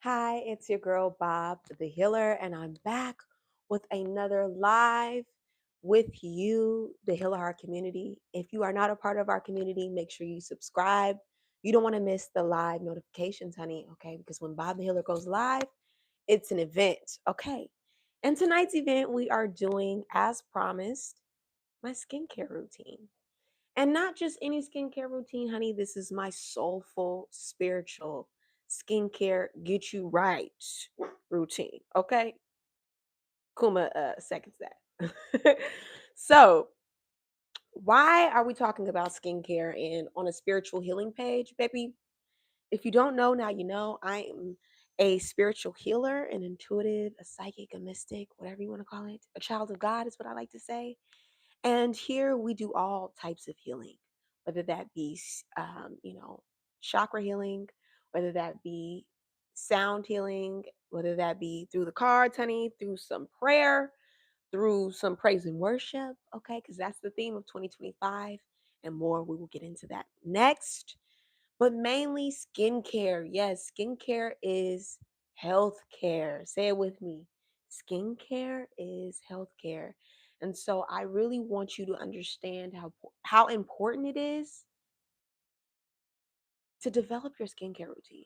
Hi, it's your girl Bob, the healer, and I'm back with another live with you, the Healer Heart community. If you are not a part of our community, make sure you subscribe. You don't want to miss the live notifications, honey, okay? Because when Bob the Healer goes live, it's an event, okay? And tonight's event, we are doing, as promised, my skincare routine. And not just any skincare routine, honey. This is my soulful, spiritual skincare get you right routine. Okay. Kuma seconds that. So, why are we talking about skincare and on a spiritual healing page, baby? If you don't know, now you know. I am a spiritual healer, an intuitive, a psychic, a mystic, whatever you want to call it. A child of God is what I like to say. And here we do all types of healing, whether that be, chakra healing, whether that be sound healing, whether that be through the cards, honey, through some prayer, through some praise and worship, okay? Because that's the theme of 2025 and more. We will get into that next. But mainly skincare. Yes, skincare is health care. Say it with me. Skincare is health care. And so I really want you to understand how important it is to develop your skincare routine.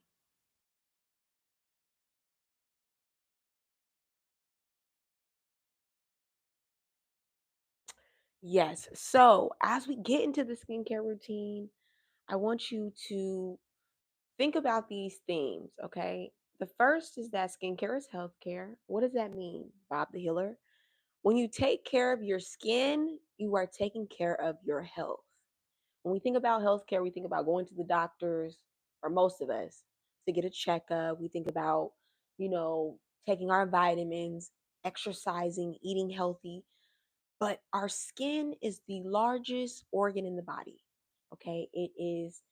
Yes. So as we get into the skincare routine, I want you to think about these themes, okay? The first is that skincare is healthcare. What does that mean, Bob the Healer? When you take care of your skin, you are taking care of your health. When we think about healthcare, we think about going to the doctors, or most of us, to get a checkup. We think about, you know, taking our vitamins, exercising, eating healthy. But our skin is the largest organ in the body. Okay. It is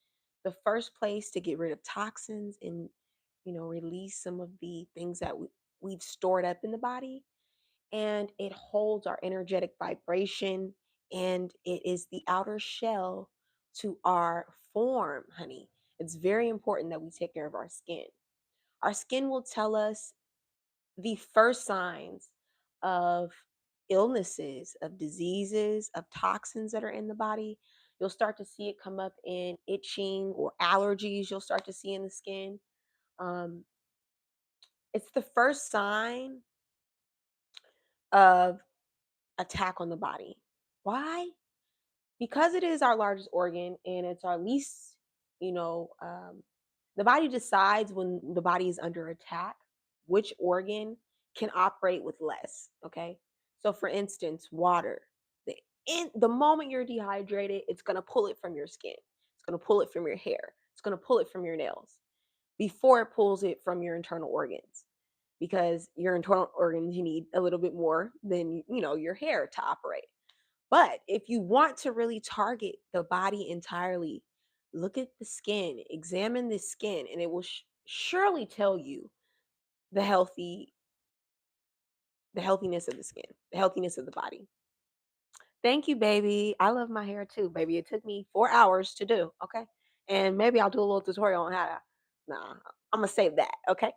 the first place to get rid of toxins and, release some of the things that we've stored up in the body, and it holds our energetic vibration, and it is the outer shell to our form, honey. It's very important that we take care of our skin. Our skin will tell us the first signs of illnesses, of diseases, of toxins that are in the body. You'll start to see it come up in itching or allergies, you'll start to see in the skin. um, it's the first sign of attack on the body. Why? Because it is our largest organ and it's our least, you know, um, the body decides when the body is under attack which organ can operate with less. Okay. So, for instance, water. The moment you're dehydrated, it's going to pull it from your skin, it's going to pull it from your hair, it's going to pull it from your nails before it pulls it from your internal organs, because your internal organs, you need a little bit more than your hair to operate. But if you want to really target the body entirely, look at the skin, examine the skin, and it will surely tell you the the healthiness of the skin, the healthiness of the body. Thank you, baby. I love my hair too, baby. It took me 4 hours to do. Okay, and maybe I'll do a little tutorial on how to. Nah, I'm gonna save that. Okay.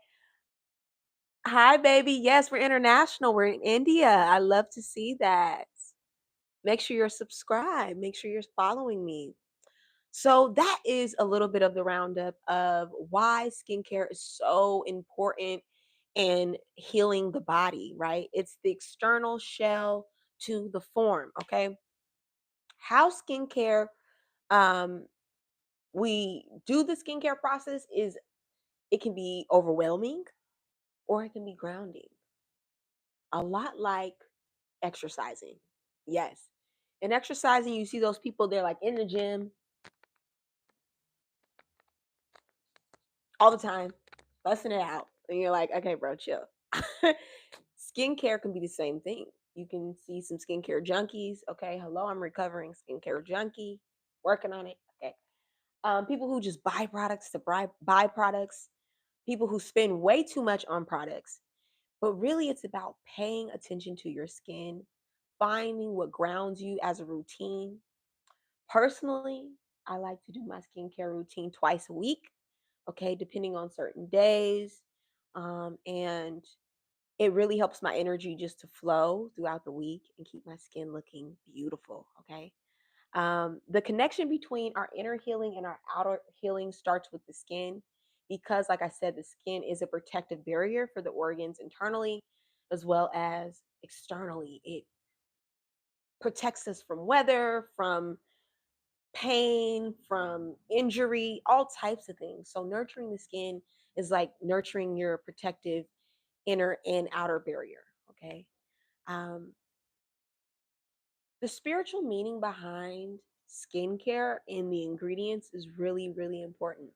Hi, baby. Yes, we're international. We're in India. I love to see that. Make sure you're subscribed. Make sure you're following me. So that is a little bit of the roundup of why skincare is so important in healing the body, right? It's the external shell to the form, okay? How skincare um we do the skincare process is, it can be overwhelming or it can be grounding. A lot like exercising. Yes. In exercising, you see those people, they're like in the gym all the time, busting it out. And you're like, okay, bro, chill. Skincare can be the same thing. You can see some skincare junkies. Okay, hello, I'm recovering skincare junkie, working on it. Okay. People who just buy products to buy products, people who spend way too much on products. But really, it's about paying attention to your skin, finding what grounds you as a routine. Personally, I like to do my skincare routine twice a week, okay, depending on certain days. And it really helps my energy just to flow throughout the week and keep my skin looking beautiful. Okay. The connection between our inner healing and our outer healing starts with the skin because, like I said, the skin is a protective barrier for the organs internally as well as externally. It protects us from weather, from pain, from injury, all types of things. So, nurturing the skin is like nurturing your protective inner and outer barrier. Okay. Um, the spiritual meaning behind skincare and the ingredients is really, really important.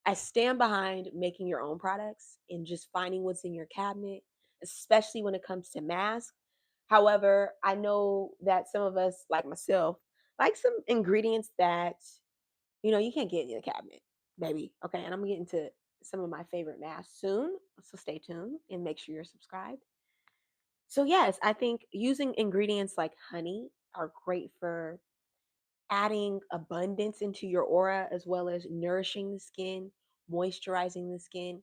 I stand behind making your own products and just finding what's in your cabinet, especially when it comes to masks. However, I know that some of us, like myself, like some ingredients that you can't get in the cabinet, baby. Okay, and I'm gonna get into some of my favorite masks soon, so stay tuned and make sure you're subscribed. So yes, I think using ingredients like honey are great for adding abundance into your aura as well as nourishing the skin, moisturizing the skin,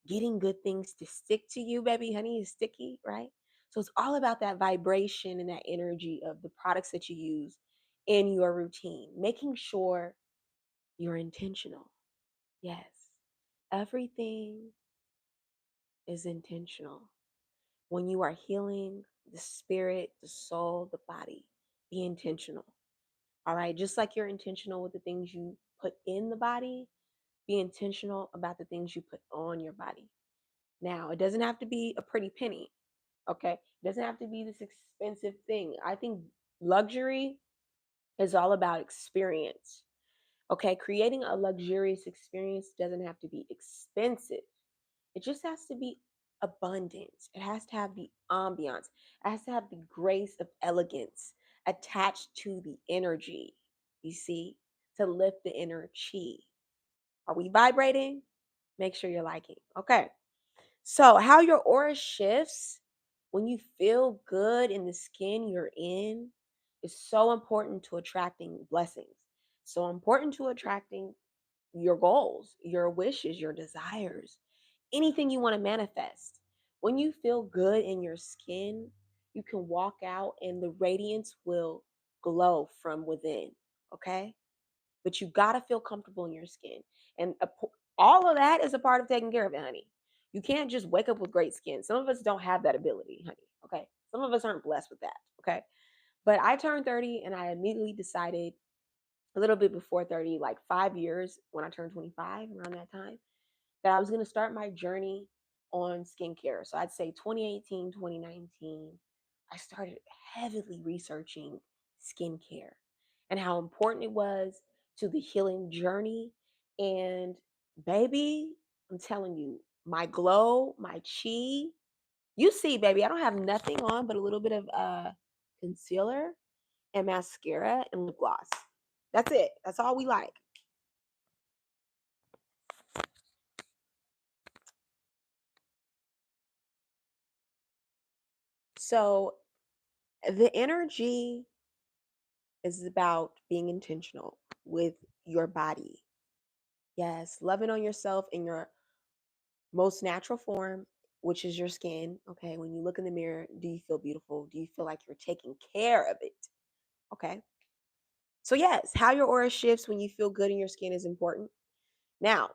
getting good things to stick to you, baby. Honey is sticky, right? So it's all about that vibration and that energy of the products that you use in your routine, making sure you're intentional. Yes, everything is intentional. When you are healing the spirit, the soul, the body, be intentional. All right. Just like you're intentional with the things you put in the body, be intentional about the things you put on your body. Now, it doesn't have to be a pretty penny. Okay. It doesn't have to be this expensive thing. I think luxury is all about experience. Okay. Creating a luxurious experience doesn't have to be expensive. It just has to be abundance. It has to have the ambiance. It has to have the grace of elegance attached to the energy, you see, to lift the inner chi. Are we vibrating? Make sure you're liking. Okay. So, how your aura shifts when you feel good in the skin you're in is so important to attracting blessings. So important to attracting your goals, your wishes, your desires, anything you want to manifest. When you feel good in your skin, you can walk out and the radiance will glow from within. Okay. But you got to feel comfortable in your skin. And all of that is a part of taking care of it, honey. You can't just wake up with great skin. Some of us don't have that ability, honey. Okay. Some of us aren't blessed with that. Okay. But I turned 30 and I immediately decided a little bit before 30, like 5 years when I turned 25, around that time, that I was going to start my journey on skincare. So I'd say 2018, 2019, I started heavily researching skincare and how important it was to the healing journey. And baby, I'm telling you, my glow, my chi, you see, baby, I don't have nothing on but a little bit of concealer and mascara and lip gloss. That's it. That's all we like. So the energy is about being intentional with your body. Yes, loving on yourself in your most natural form, which is your skin. Okay, when you look in the mirror, do you feel beautiful? Do you feel like you're taking care of it? Okay. So, yes, how your aura shifts when you feel good in your skin is important. Now,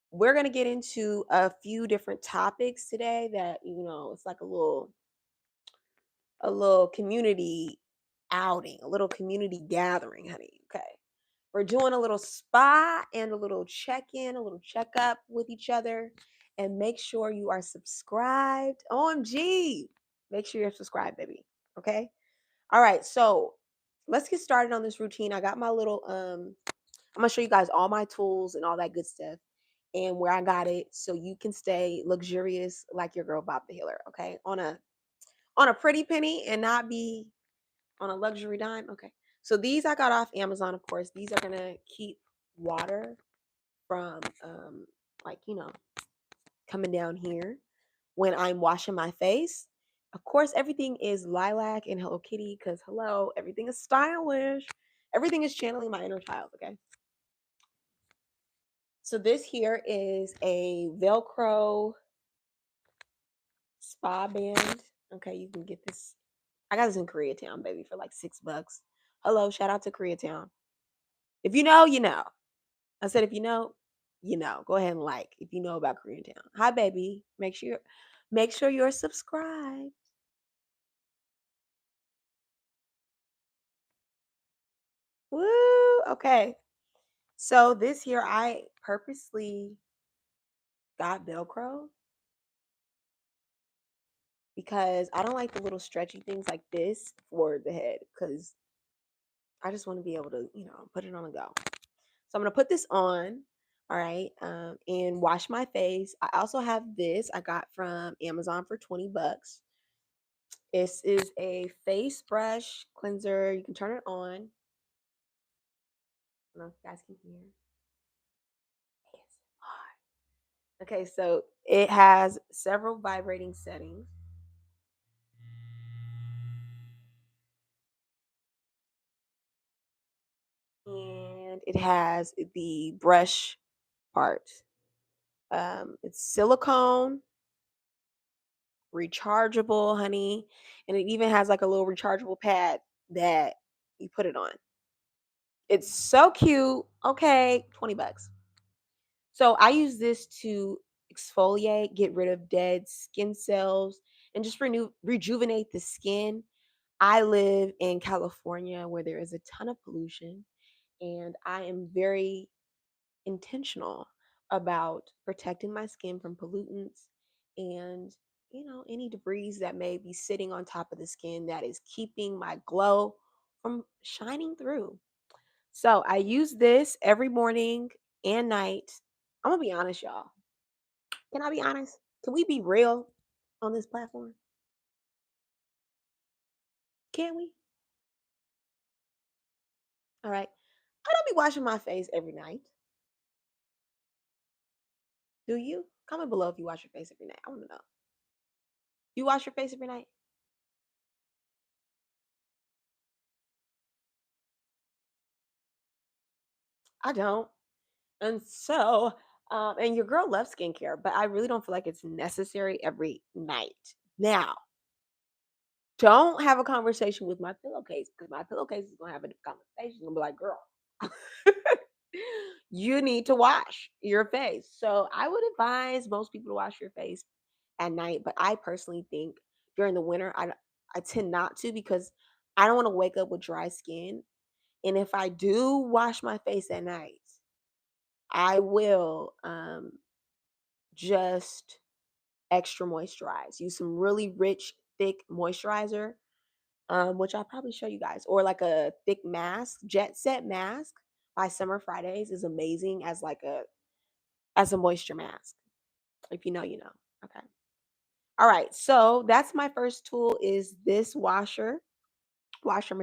we're going to get into a few different topics today that, it's like a little community outing, a little community gathering, honey. Okay. We're doing a little spa and a little check in, a little checkup with each other. And make sure you are subscribed. OMG. Make sure you're subscribed, baby. Okay. All right. So let's get started on this routine. I got my little, I'm going to show you guys all my tools and all that good stuff and where I got it so you can stay luxurious like your girl Bob the Healer. Okay. On a pretty penny and not be on a luxury dime. Okay. So these I got off Amazon, of course. These are gonna keep water from like, coming down here when I'm washing my face. Of course, everything is lilac and Hello Kitty, because hello, everything is stylish. Everything is channeling my inner child, okay? So this here is a Velcro spa band. Okay, you can get this. I got this in Koreatown, baby, for like $6. Hello, shout out to Koreatown. If you know, you know. I said if you know, you know. Go ahead and like if you know about Koreatown. Hi, baby. Make sure you're subscribed. Woo! Okay. So this here I purposely got Velcro because I don't like the little stretchy things like this for the head because I just want to be able to, put it on and go. So I'm gonna put this on, all right, and wash my face. I also have this I got from Amazon for $20. This is a face brush cleanser. You can turn it on. I don't know if you guys can hear. ASMR. Okay, so it has several vibrating settings. And it has the brush part. It's silicone, rechargeable, honey, and it even has like a little rechargeable pad that you put it on. It's so cute. Okay, $20. So I use this to exfoliate, get rid of dead skin cells, and just rejuvenate the skin. I live in California where there is a ton of pollution, and I am very intentional about protecting my skin from pollutants and any debris that may be sitting on top of the skin that is keeping my glow from shining through. So I use this every morning and night. I'm gonna be honest, y'all. Can I be honest? Can we be real on this platform? Can we? All right. I don't be washing my face every night. Do you? Comment below if you wash your face every night. I want to know. You wash your face every night? I don't. And so, and your girl loves skincare, but I really don't feel like it's necessary every night. Now, don't have a conversation with my pillowcase because my pillowcase is gonna have a conversation. Gonna be like, girl, you need to wash your face. So I would advise most people to wash your face at night, but I personally think during the winter, I tend not to because I don't want to wake up with dry skin. And if I do wash my face at night, I will just extra moisturize. Use some really rich, thick moisturizer, which I'll probably show you guys, or like a thick mask. Jet Set mask by Summer Fridays is amazing as a moisture mask. If you know, you know. Okay. All right. So that's my first tool is this washer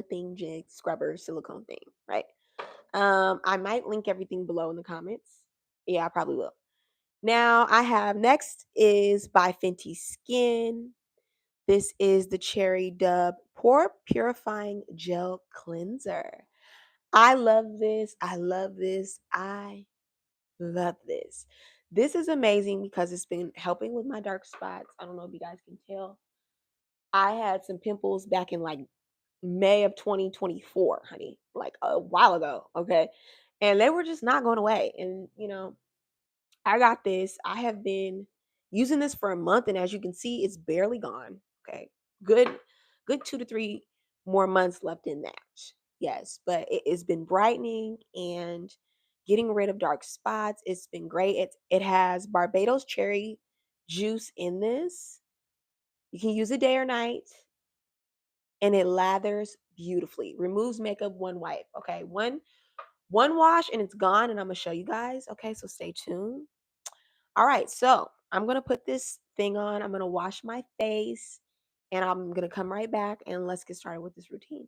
thing jig scrubber silicone thing, right? I might link everything below in the comments. Yeah, I probably will. Now I have next is by Fenty Skin. This is the Cherry Dub Pore Purifying Gel Cleanser. I love this. I love this. I love this. This is amazing because it's been helping with my dark spots. I don't know if you guys can tell. I had some pimples back in like May of 2024, honey, like a while ago. Okay. And they were just not going away. And, I got this. I have been using this for a month, and as you can see, it's barely gone. Okay. Good, good 2 to 3 more months left in that. Yes, but it's been brightening and getting rid of dark spots. It's been great. It has Barbados cherry juice in this. You can use it day or night, and it lathers beautifully. Removes makeup one wipe. Okay, one wash and it's gone, and I'm gonna show you guys. Okay, so stay tuned. All right, so I'm gonna put this thing on. I'm gonna wash my face, and I'm gonna come right back and let's get started with this routine.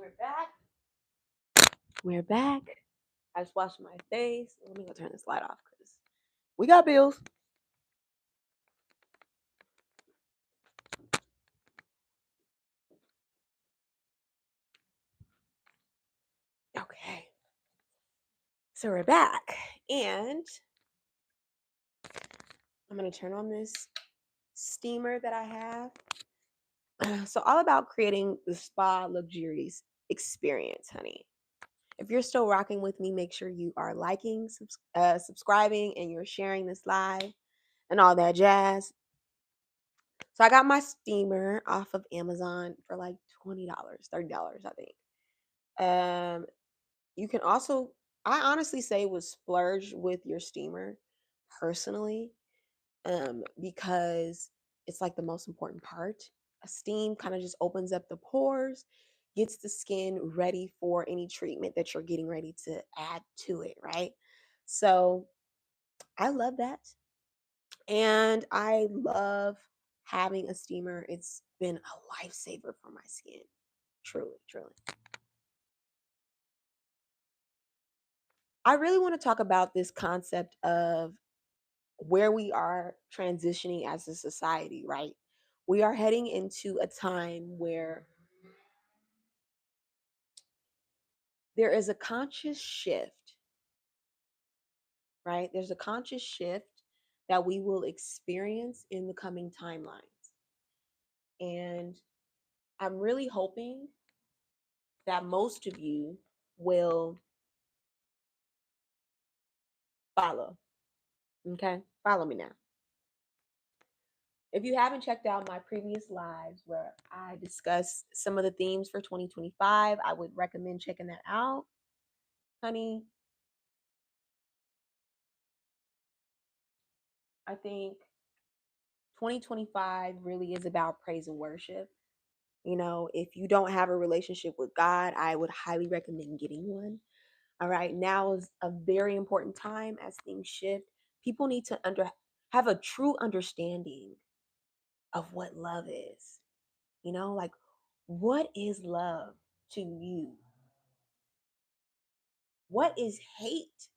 We're back. We're back. I just washed my face. Let me go turn this light off because we got bills. Okay. So we're back. And I'm going to turn on this steamer that I have. So, all about creating the spa luxurious experience, honey. If you're still rocking with me, make sure you are liking, subscribing, and you're sharing this live and all that jazz. So I got my steamer off of Amazon for like $20, $30, I think. You can also, I honestly say, was splurge with your steamer personally, because it's like the most important part. A steam kind of just opens up the pores, gets the skin ready for any treatment that you're getting ready to add to it, right? So I love that. And I love having a steamer. It's been a lifesaver for my skin. Truly, truly. I really want to talk about this concept of where we are transitioning as a society, right? We are heading into a time where there is a conscious shift, right? There's a conscious shift that we will experience in the coming timelines. And I'm really hoping that most of you will follow. Okay? Follow me now. If you haven't checked out my previous lives where I discuss some of the themes for 2025, I would recommend checking that out. Honey, I think 2025 really is about praise and worship. You know, if you don't have a relationship with God, I would highly recommend getting one. All right, now is a very important time as things shift. People need to have a true understanding of what love is. You know, like what is love to you? What is hate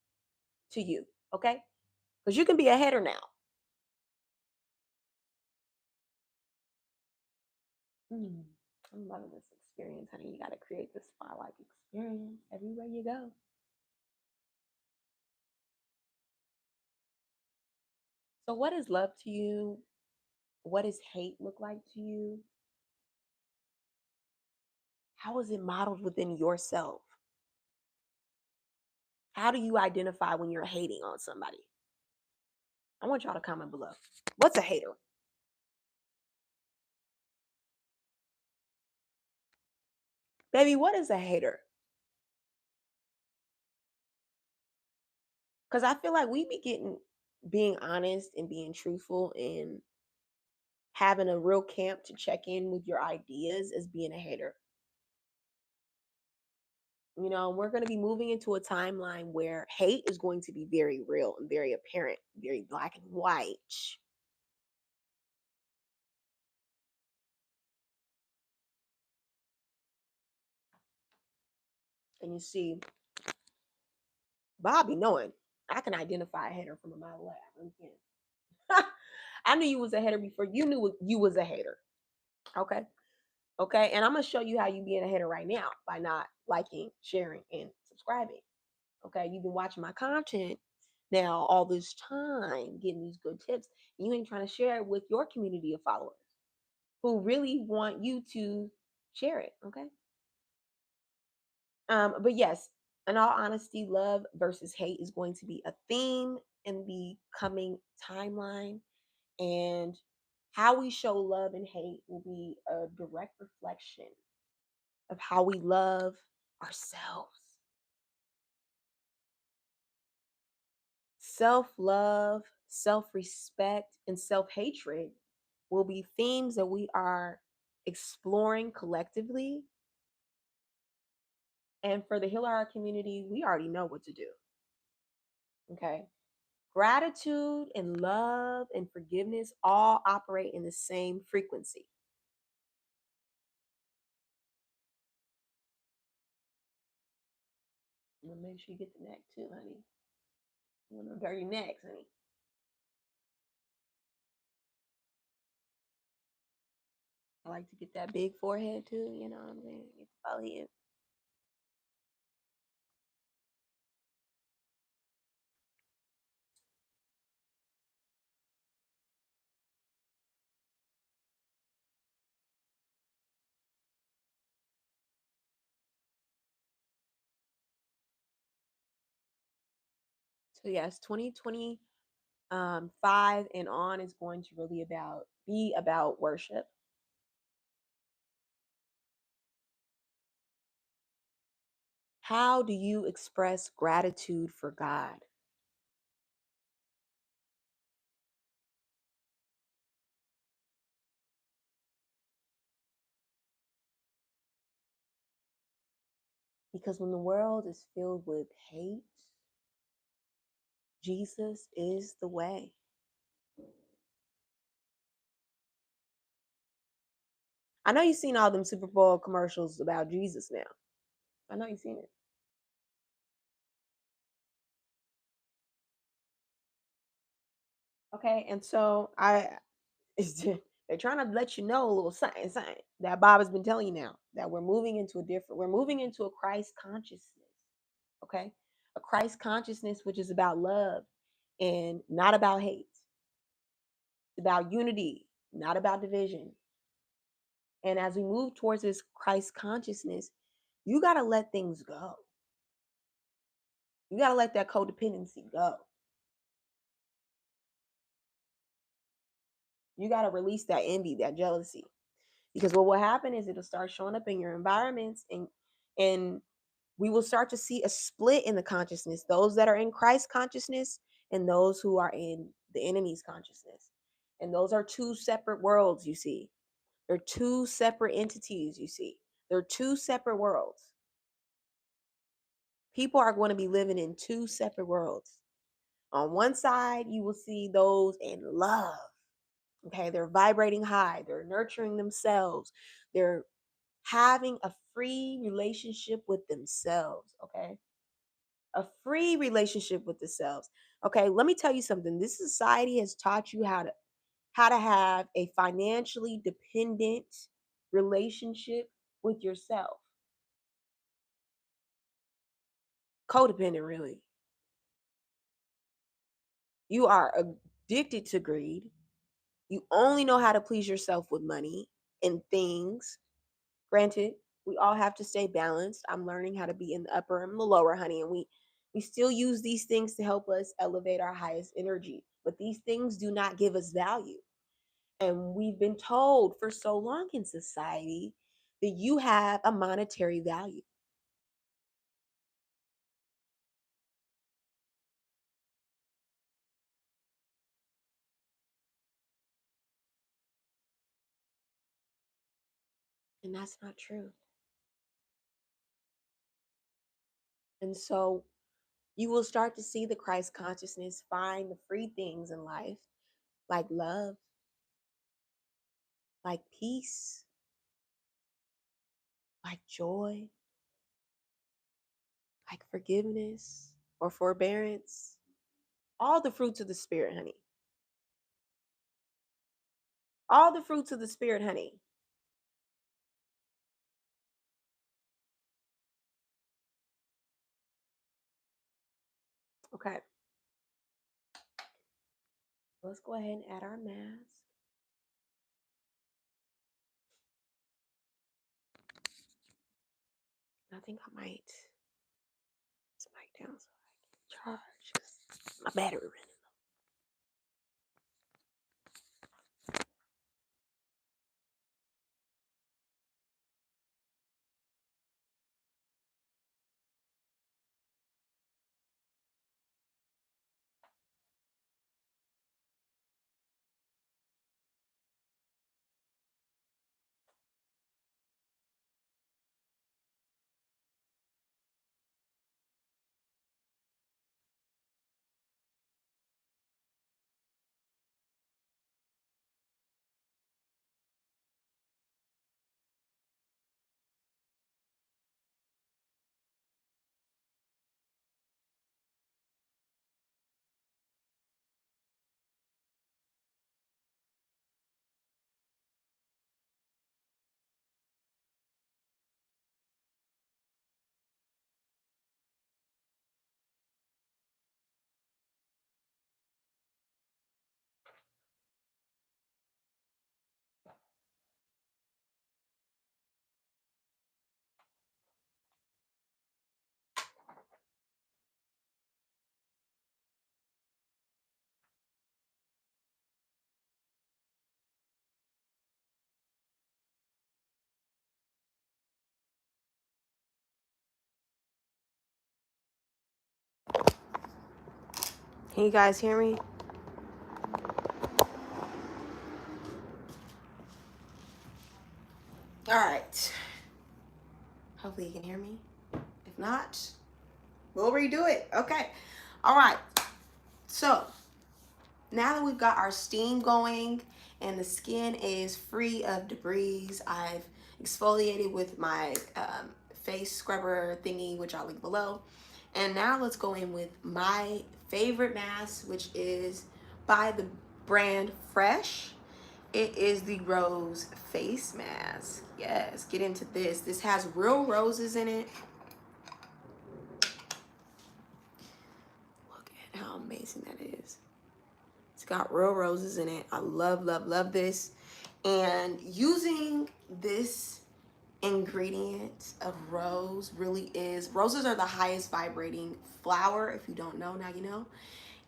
to you? Okay? Because you can be a hater now. Mm, I'm loving this experience, honey. You got to create this spa-like experience everywhere you go. So, what is love to you? What does hate look like to you? How is it modeled within yourself? How do you identify when you're hating on somebody? I want y'all to comment below. What's a hater? Baby, what is a hater? Because I feel like we be being honest and being truthful and having a real camp to check in with your ideas as being a hater. You know, we're going to be moving into a timeline where hate is going to be very real and very apparent, very black and white. And you see, Bobby knowing I can identify a hater from a mile away. I really can. I knew you was a hater before you knew you was a hater. Okay. Okay. And I'm going to show you how you being a hater right now by not liking, sharing, and subscribing. Okay. You've been watching my content now all this time, getting these good tips. And you ain't trying to share it with your community of followers who really want you to share it. Okay. But yes, in all honesty, love versus hate is going to be a theme in the coming timeline. And how we show love and hate will be a direct reflection of how we love ourselves. Self love, self respect, and self hatred will be themes that we are exploring collectively. And for the Heal Our community, we already know what to do. Okay. Gratitude and love and forgiveness all operate in the same frequency. want to make sure you get the neck too, honey. You want no dirty necks, honey. I like to get that big forehead too. You know what I'm saying? Get the forehead. So yes, 2020 five and on is going to really be about worship. How do you express gratitude for God? Because when the world is filled with hate, Jesus is the way. I know you've seen all them Super Bowl commercials about Jesus now. I know you've seen it. Okay, and so they're trying to let you know a little something that Bob has been telling you now that we're moving into a Christ consciousness. Okay, a Christ consciousness which is about love and not about hate. It's about unity, not about division. And as we move towards this Christ consciousness, you got to let things go. You got to let that codependency go. You got to release that envy, that jealousy. Because what will happen is it'll start showing up in your environments, and we will start to see a split in the consciousness, those that are in Christ consciousness and those who are in the enemy's consciousness. And those are two separate worlds, you see. They're two separate entities, you see. They're two separate worlds. People are going to be living in two separate worlds. On one side, you will see those in love. Okay, they're vibrating high, they're nurturing themselves, they're having a free relationship with themselves. Okay, a free relationship with themselves. Okay, let me tell you something. This society has taught you how to have a financially dependent relationship with yourself. Codependent, really. You are addicted to greed. You only know how to please yourself with money and things. Granted, we all have to stay balanced. I'm learning how to be in the upper and the lower, honey, and we still use these things to help us elevate our highest energy. But these things do not give us value. And we've been told for so long in society that you have a monetary value. And that's not true. And so you will start to see the Christ consciousness find the free things in life, like love, like peace, like joy, like forgiveness or forbearance, all the fruits of the spirit, honey. All the fruits of the spirit, honey. Okay, let's go ahead and add our mask. I think I might this mic down so I can charge my battery running. Can you guys hear me? All right. Hopefully you can hear me. If not, we'll redo it. Okay. All right. So now that we've got our steam going and the skin is free of debris, I've exfoliated with my face scrubber thingy, which I'll link below. And now let's go in with my favorite mask, which is by the brand Fresh. It is the rose face mask. Yes, get into this. This has real roses in it. Look at how amazing that is. It's got real roses in it. I love, love, love this. And using this ingredient of rose really is, roses are the highest vibrating flower. If you don't know, now you know.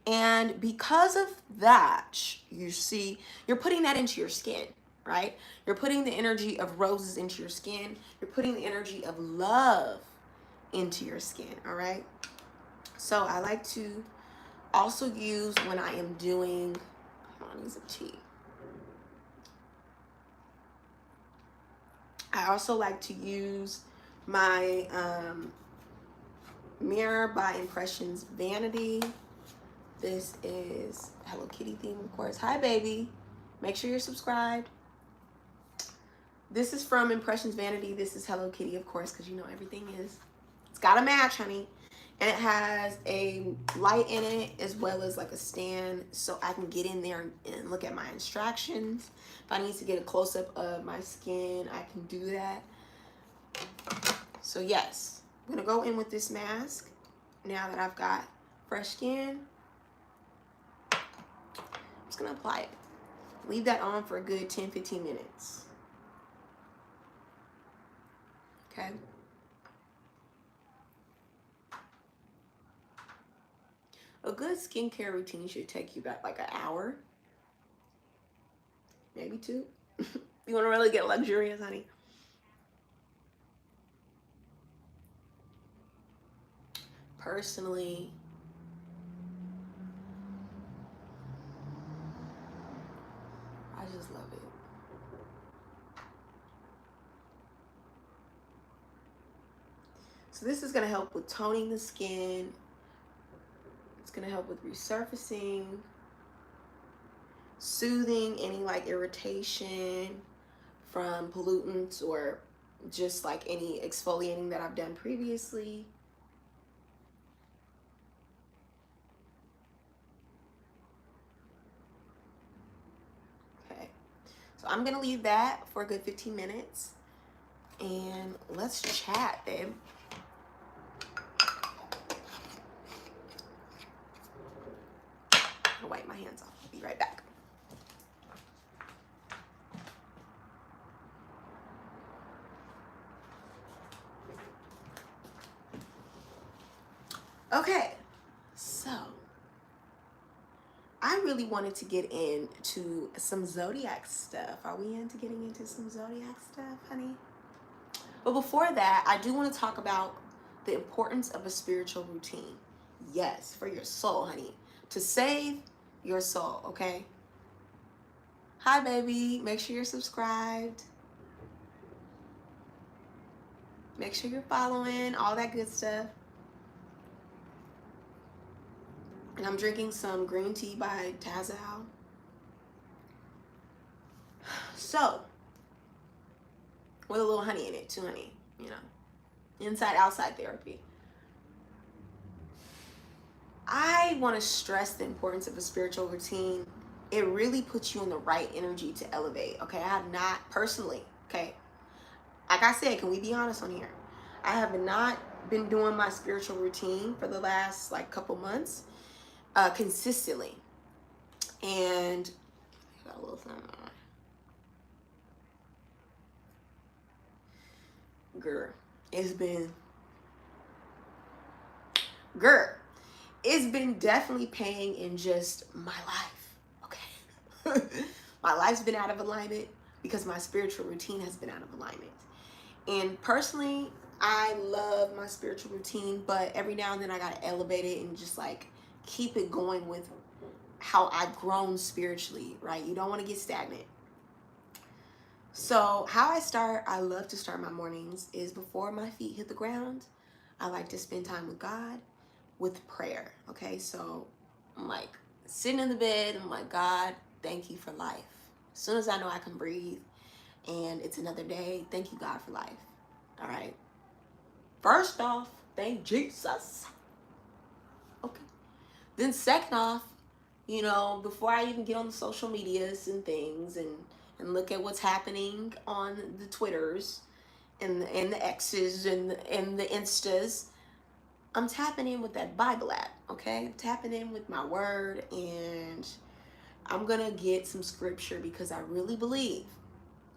And because of that, you see, you're putting that into your skin, right? You're putting the energy of roses into your skin. You're putting the energy of love into your skin, all right? So I like to also use when I am doing, hold on, I need some tea. I also like to use my Mirror by Impressions Vanity. This is Hello Kitty theme, of course. Hi, baby. Make sure you're subscribed. This is from Impressions Vanity. This is Hello Kitty, of course, because you know everything is. It's got a match, honey. And it has a light in it as well as like a stand so I can get in there and look at my instructions. If I need to get a close-up of my skin, I can do that. So yes, I'm going to go in with this mask now that I've got fresh skin. I'm just going to apply it. Leave that on for a good 10-15 minutes. Okay. A good skincare routine should take you about like an hour, maybe 2. You want to really get luxurious, honey. Personally, I just love it. So this is going to help with toning the skin. It's going to help with resurfacing, soothing any like irritation from pollutants or just like any exfoliating that I've done previously. Okay, so I'm going to leave that for a good 15 minutes and let's chat, babe. I'll wipe my hands off. I'll be right back. Okay, so I really wanted to get into some Zodiac stuff. Are we into getting into some Zodiac stuff, honey? But before that, I do want to talk about the importance of a spiritual routine. Yes, for your soul, honey. To save your soul, okay? Hi, baby. Make sure you're subscribed. Make sure you're following, all that good stuff. And I'm drinking some green tea by Tazal. So, with a little honey in it, too, honey. You know, inside-outside therapy. I want to stress the importance of a spiritual routine. It really puts you in the right energy to elevate, okay? I have not, personally, okay? Like I said, can we be honest on here? I have not been doing my spiritual routine for the last, like, couple months consistently. And I got a little something on. Girl, it's been definitely paying in just my life, okay? My life's been out of alignment because my spiritual routine has been out of alignment. And personally, I love my spiritual routine, but every now and then I gotta elevate it and just like keep it going with how I've grown spiritually, right? You don't want to get stagnant. So how I love to start my mornings is before my feet hit the ground. I like to spend time with God with prayer. Okay, so I'm like sitting in the bed. I'm like, God, thank you for life. As soon as I know I can breathe and it's another day, thank you, God, for life. All right. First off, thank Jesus. Okay. Then second off, before I even get on the social medias and things and look at what's happening on the Twitters and the X's and the Instas, I'm tapping in with that Bible app, okay? Tapping in with my word, and I'm gonna get some scripture because I really believe,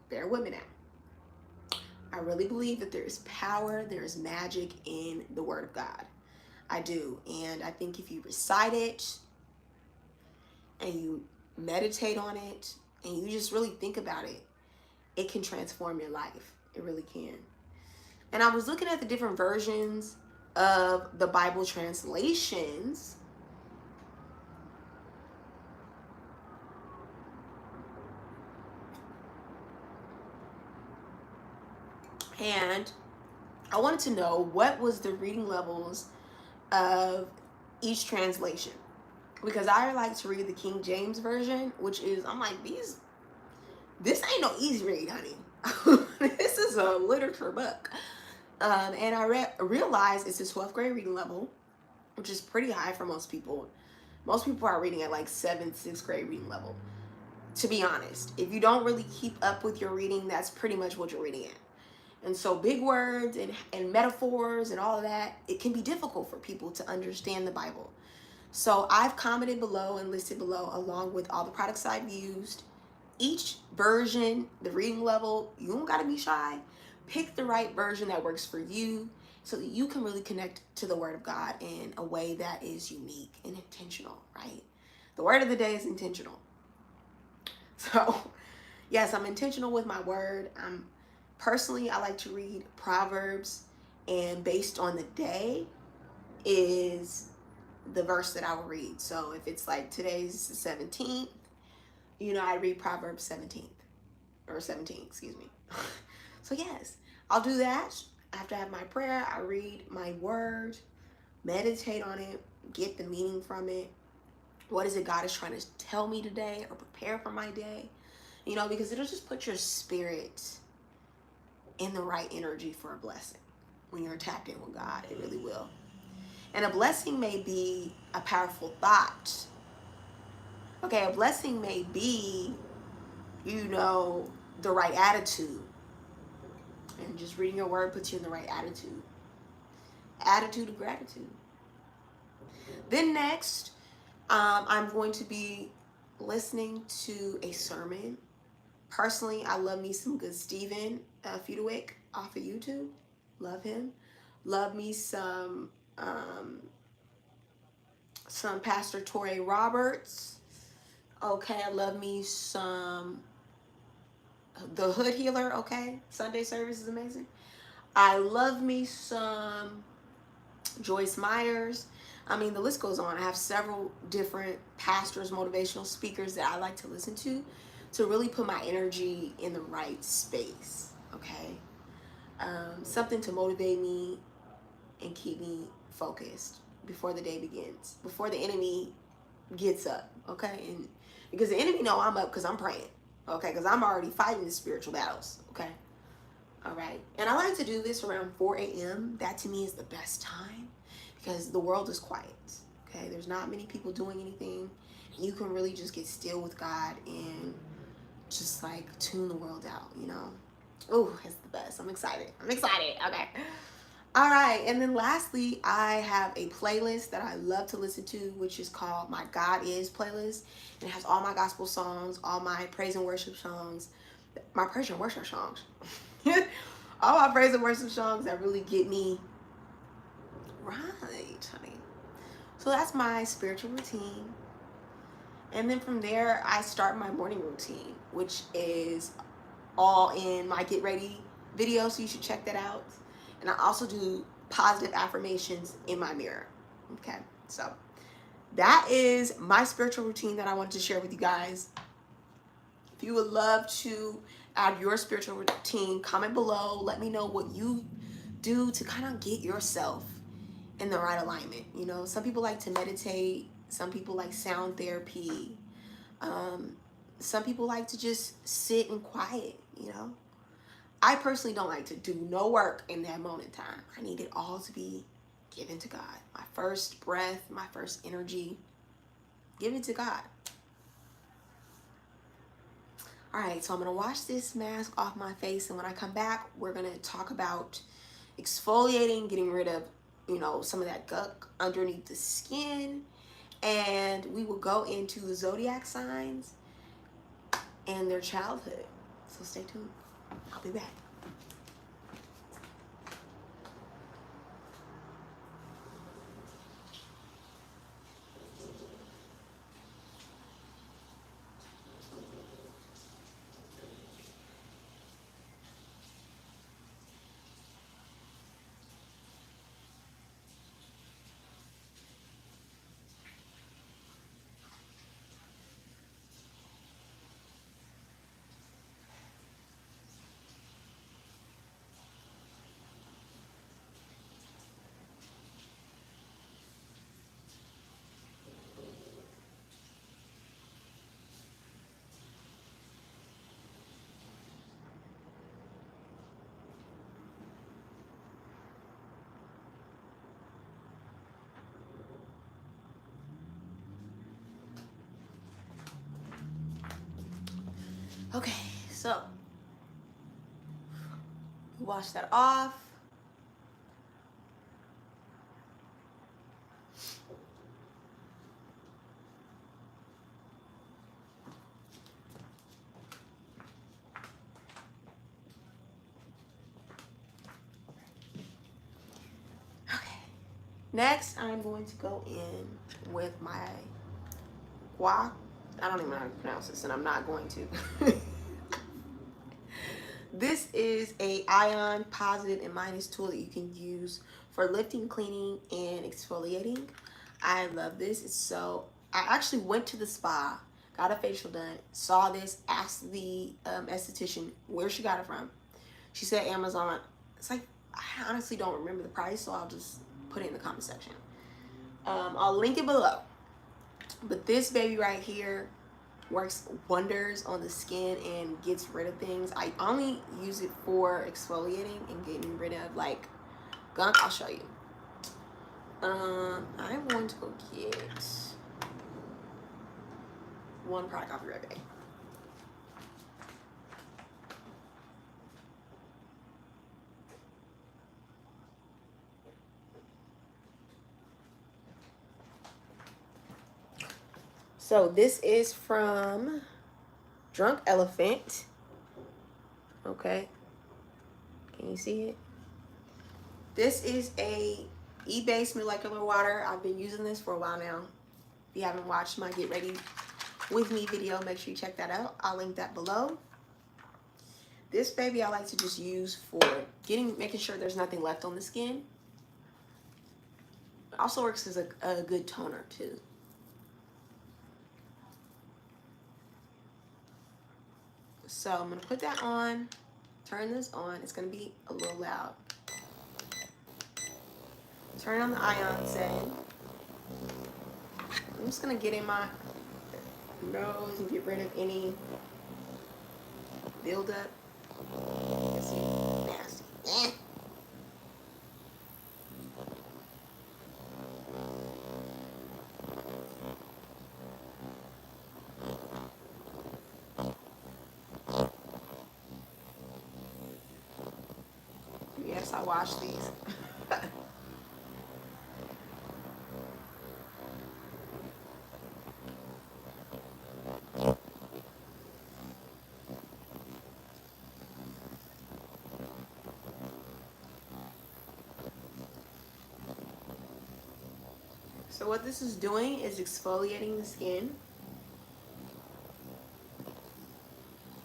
bear with me now, I really believe that there is power, there is magic in the word of God. I do, and I think if you recite it and you meditate on it and you just really think about it, it can transform your life. It really can. And I was looking at the different versions of the Bible translations. And I wanted to know what was the reading levels of each translation. Because I like to read the King James Version, which is, I'm like, this ain't no easy read, honey. This is a literature book. And I realized it's a 12th grade reading level, which is pretty high for most people. Most people are reading at like 7th, 6th grade reading level. To be honest, if you don't really keep up with your reading, that's pretty much what you're reading at. And so big words and metaphors and all of that, it can be difficult for people to understand the Bible. So I've commented below and listed below, along with all the products I've used, each version, the reading level. You don't gotta be shy. Pick the right version that works for you so that you can really connect to the word of God in a way that is unique and intentional, right? The word of the day is intentional. So yes, I'm intentional with my word. Personally, I like to read Proverbs, and based on the day is the verse that I will read. So if it's like today's the 17th, I read Proverbs 17, excuse me. So yes, I'll do that. After I have my prayer, I read my word, meditate on it, get the meaning from it. What is it God is trying to tell me today or prepare for my day? Because it'll just put your spirit in the right energy for a blessing. When you're tapped in with God, it really will. And a blessing may be a powerful thought. Okay, a blessing may be, the right attitude. And just reading your word puts you in the right attitude. Attitude of gratitude. Then next, I'm going to be listening to a sermon. Personally, I love me some good Stephen Feuderwick off of YouTube. Love him. Love me some Pastor Torrey Roberts. Okay, I love me some The Hood Healer. Okay, Sunday service is amazing. I love me some Joyce Myers. I mean, the list goes on. I have several different pastors, motivational speakers that I like to listen to really put my energy in the right space. Okay, something to motivate me and keep me focused before the day begins, before the enemy gets up. Okay, and because the enemy know I'm up because I'm praying. Okay, because I'm already fighting the spiritual battles. Okay, all right. And I like to do this around 4 a.m. That to me is the best time because the world is quiet. Okay, there's not many people doing anything. You can really just get still with God and just like tune the world out, Oh, it's the best. I'm excited. Okay. All right. And then lastly, I have a playlist that I love to listen to, which is called my God Is playlist. And it has all my gospel songs, all my praise and worship songs, my praise and worship songs. All my praise and worship songs that really get me right, honey. So that's my spiritual routine. And then from there, I start my morning routine, which is all in my Get Ready video, so you should check that out. And I also do positive affirmations in my mirror. Okay, so that is my spiritual routine that I wanted to share with you guys. If you would love to add your spiritual routine, comment below. Let me know what you do to kind of get yourself in the right alignment. You know, some people like to meditate. Some people like sound therapy. Um, some people like to just sit in quiet, you know. I personally don't like to do no work in that moment in time. I need it all to be given to God. My first breath, my first energy, give it to God. All right, so I'm gonna wash this mask off my face, and when I come back, we're gonna talk about exfoliating, getting rid of, you know, some of that gunk underneath the skin, and we will go into the zodiac signs and their childhood. So stay tuned. I'll be back. Okay, so wash that off. Okay. Next, I'm going to go in with my guac. I don't even know how to pronounce this, and I'm not going to. This is a ion positive and minus tool that you can use for lifting, cleaning, and exfoliating. I love this. It's so, I actually went to the spa, got a facial done, saw this, asked the esthetician where she got it from. She said Amazon. It's like, I honestly don't remember the price, so I'll just put it in the comment section. I'll link it below. But this baby right here works wonders on the skin and gets rid of things. I only use it for exfoliating and getting rid of like gunk. I'll show you. I'm going to go get one product. I'll be right back. So this is from Drunk Elephant. Okay. Can you see it? This is a E-based molecular water. I've been using this for a while now. If you haven't watched my Get Ready With Me video, make sure you check that out. I'll link that below. This baby I like to just use for making sure there's nothing left on the skin. It also works as a good toner too. So I'm gonna put that on, turn this on. It's gonna be a little loud. Turn on the ion setting. I'm just gonna get in my nose and get rid of any buildup. It's nasty. Yes, I wash these. So what this is doing is exfoliating the skin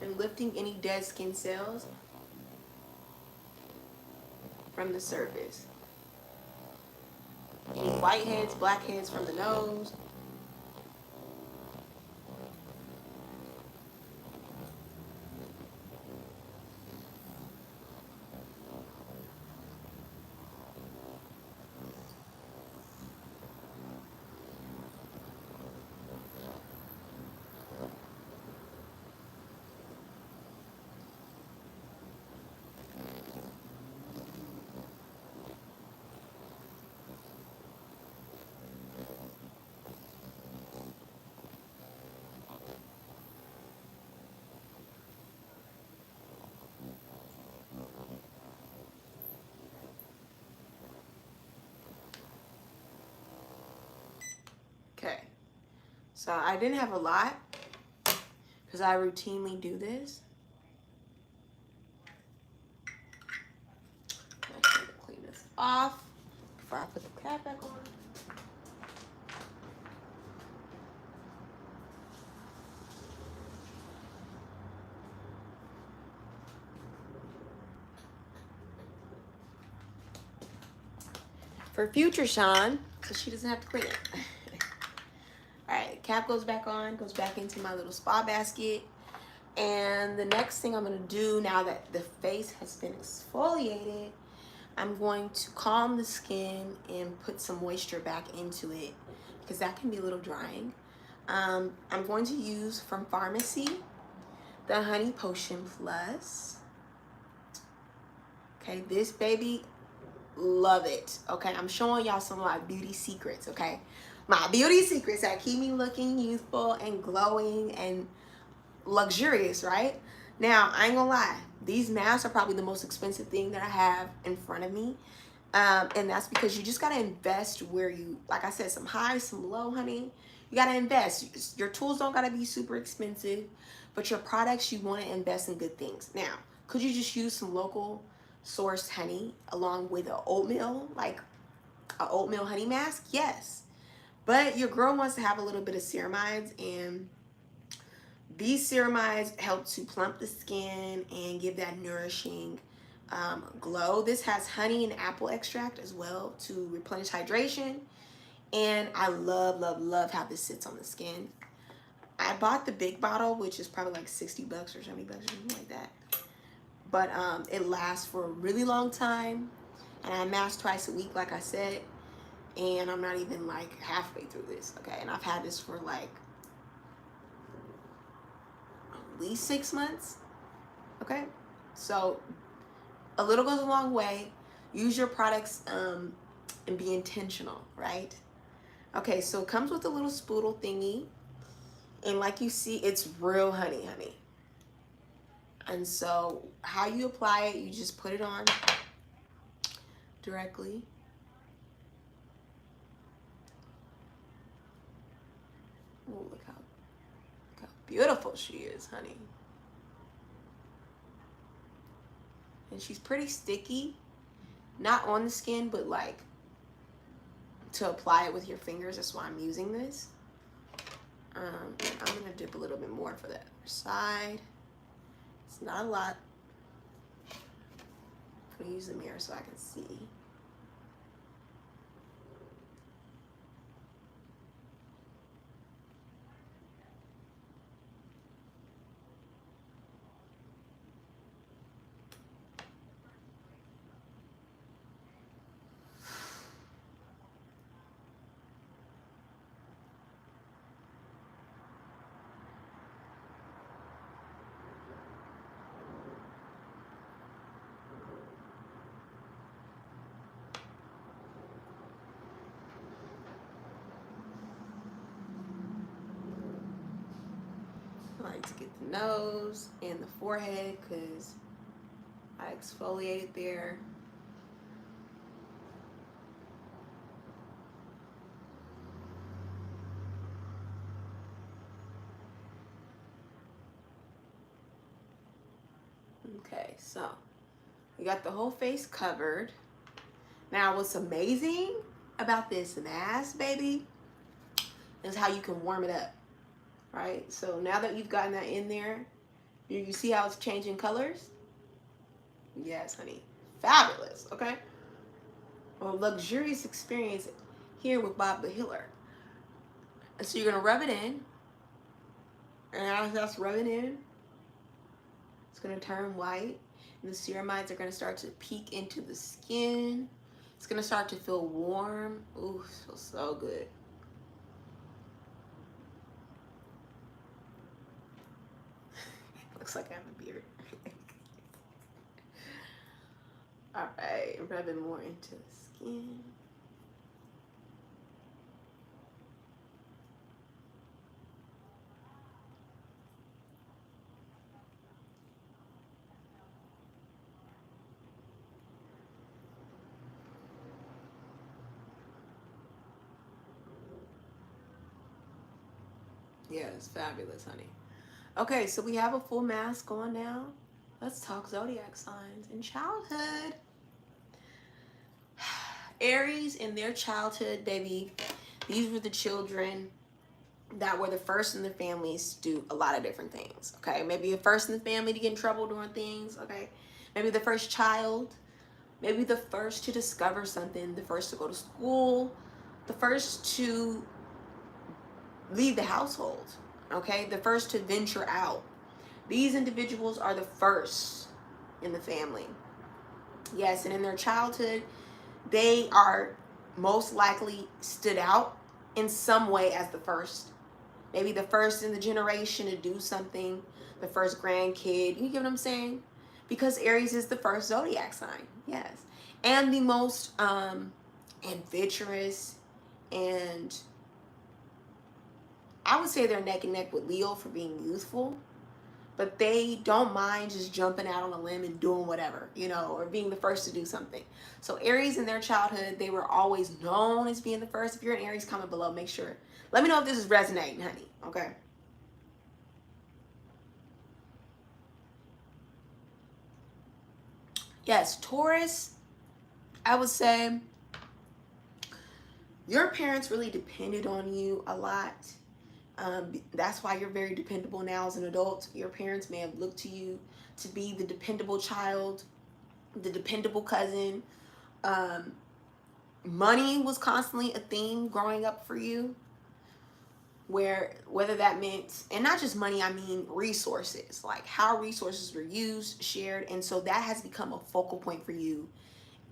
and lifting any dead skin cells from the surface. Any whiteheads, blackheads from the nose, So I didn't have a lot because I routinely do this. I'm going to clean this off before I put the cap back on. For future Sean, so she doesn't have to clean it. All right, cap goes back on, goes back into my little spa basket. And the next thing I'm gonna do now that the face has been exfoliated, I'm going to calm the skin and put some moisture back into it because that can be a little drying. I'm going to use from Pharmacy the Honey Potion Plus. Okay, this baby, love it. Okay, I'm showing y'all some of my beauty secrets. Okay, my beauty secrets that keep me looking youthful and glowing and luxurious, right? Now, I ain't gonna lie, these masks are probably the most expensive thing that I have in front of me. And that's because you just gotta invest where you, like I said, some high, some low, honey. You gotta invest. Your tools don't gotta be super expensive, but your products, you wanna invest in good things. Now, could you just use some local sourced honey along with an oatmeal, like an oatmeal honey mask? Yes. But your girl wants to have a little bit of ceramides, and these ceramides help to plump the skin and give that nourishing glow. This has honey and apple extract as well to replenish hydration. And I love, love, love how this sits on the skin. I bought the big bottle, which is probably like 60 bucks or 70 bucks or something like that. But it lasts for a really long time. And I mask twice a week, like I said. And I'm not even like halfway through this, okay? And I've had this for like at least 6 months, okay? So a little goes a long way. Use your products and be intentional, right? Okay, so it comes with a little spoodle thingy. And like you see, it's real honey. And so how you apply it, you just put it on directly. Oh, look how beautiful she is, honey. And she's pretty sticky. Not on the skin, but like to apply it with your fingers. That's why I'm using this. I'm gonna dip a little bit more for the other side. It's not a lot. I'm gonna use the mirror so I can see. I like to get the nose and the forehead because I exfoliated there. Okay, so we got the whole face covered. Now, what's amazing about this mask, baby, is how you can warm it up, right? So now that you've gotten that in there, you see how it's changing colors? Yes, honey. Fabulous, okay? A luxurious experience here with Bob the Healer. And so you're going to rub it in. And as that's rubbing in, it's going to turn white. And the ceramides are going to start to peek into the skin. It's going to start to feel warm. Ooh, it feels so good. Looks like I have a beard. All right, rubbing more into the skin. Yes, fabulous, honey. Okay, so we have a full mask on now. Let's talk zodiac signs in childhood. Aries in their childhood, baby, these were the children that were the first in the families to do a lot of different things. Okay, maybe the first in the family to get in trouble doing things. Okay, maybe the first child, maybe the first to discover something, the first to go to school, the first to leave the household. Okay, the first to venture out. These individuals are the first in the family. Yes, and in their childhood, they are most likely stood out in some way as the first. Maybe the first in the generation to do something, the first grandkid. You get what I'm saying? Because Aries is the first zodiac sign. Yes. And the most adventurous, and I would say they're neck and neck with Leo for being youthful, but they don't mind just jumping out on a limb and doing whatever, or being the first to do something. So Aries in their childhood, they were always known as being the first. If you're an Aries, comment below. Make sure. Let me know if this is resonating, honey. Okay. Yes, Taurus, I would say your parents really depended on you a lot. That's why you're very dependable now as an adult. Your parents may have looked to you to be the dependable child, the dependable cousin. Money was constantly a theme growing up for you, whether that meant, and not just money, I mean resources, like how resources were used, shared, and so that has become a focal point for you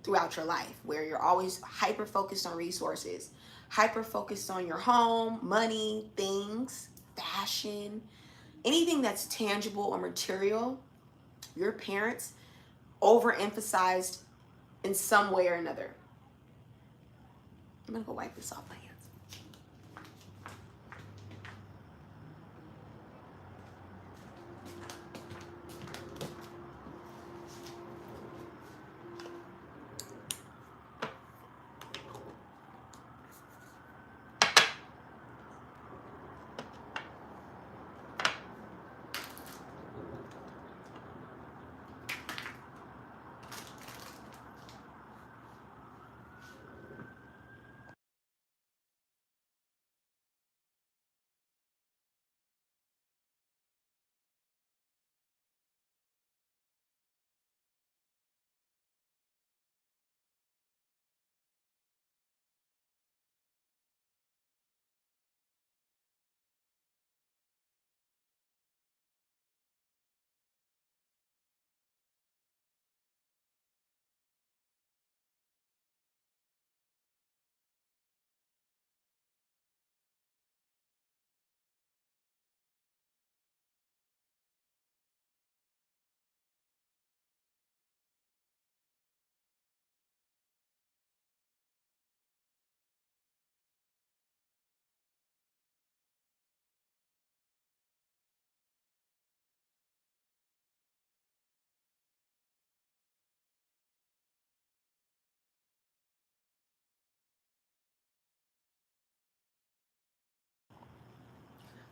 throughout your life, where you're always hyper focused on resources, hyper focused on your home, money, things, fashion, anything that's tangible or material. Your parents overemphasized in some way or another. I'm gonna go wipe this off my hands.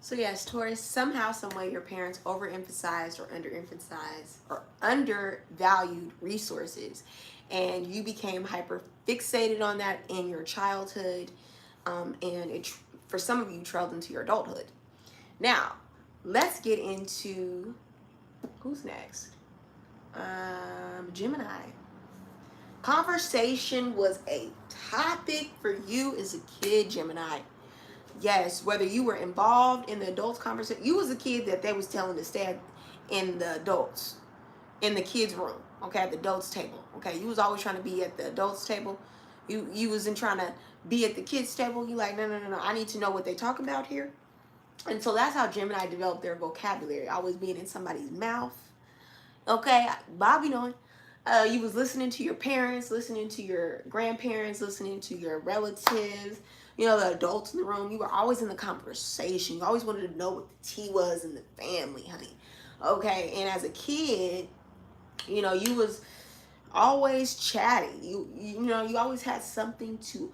So yes, Taurus, somehow, some way your parents overemphasized or underemphasized or undervalued resources, and you became hyper fixated on that in your childhood, and it for some of you trailed into your adulthood. Now, let's get into who's next. Gemini. Conversation was a topic for you as a kid, Gemini. Yes, whether you were involved in the adults conversation, you was a kid that they was telling to stay in the adults, in the kids room, okay, at the adults table, okay. You was always trying to be at the adults table. You wasn't trying to be at the kids table. You like, no, I need to know what they talking about here. And so that's how Gemini developed their vocabulary, always being in somebody's mouth. Okay, Bobby knowing. You was listening to your parents, listening to your grandparents, listening to your relatives, the adults in the room. You were always in the conversation. You always wanted to know what the tea was in the family, honey. Okay, and as a kid, you was always chatting. You always had something to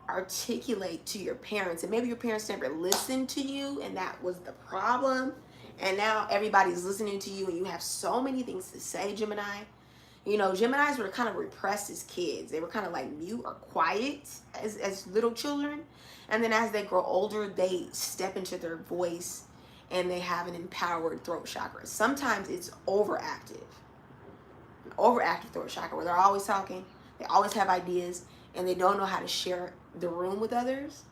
articulate to your parents, and maybe your parents never listened to you and that was the problem, and now everybody's listening to you and you have so many things to say, Gemini. You know, Geminis were kind of repressed as kids. They were kind of like mute or quiet as little children, and then as they grow older they step into their voice and they have an empowered throat chakra. Sometimes it's overactive throat chakra, where they're always talking, they always have ideas, and they don't know how to share the room with others.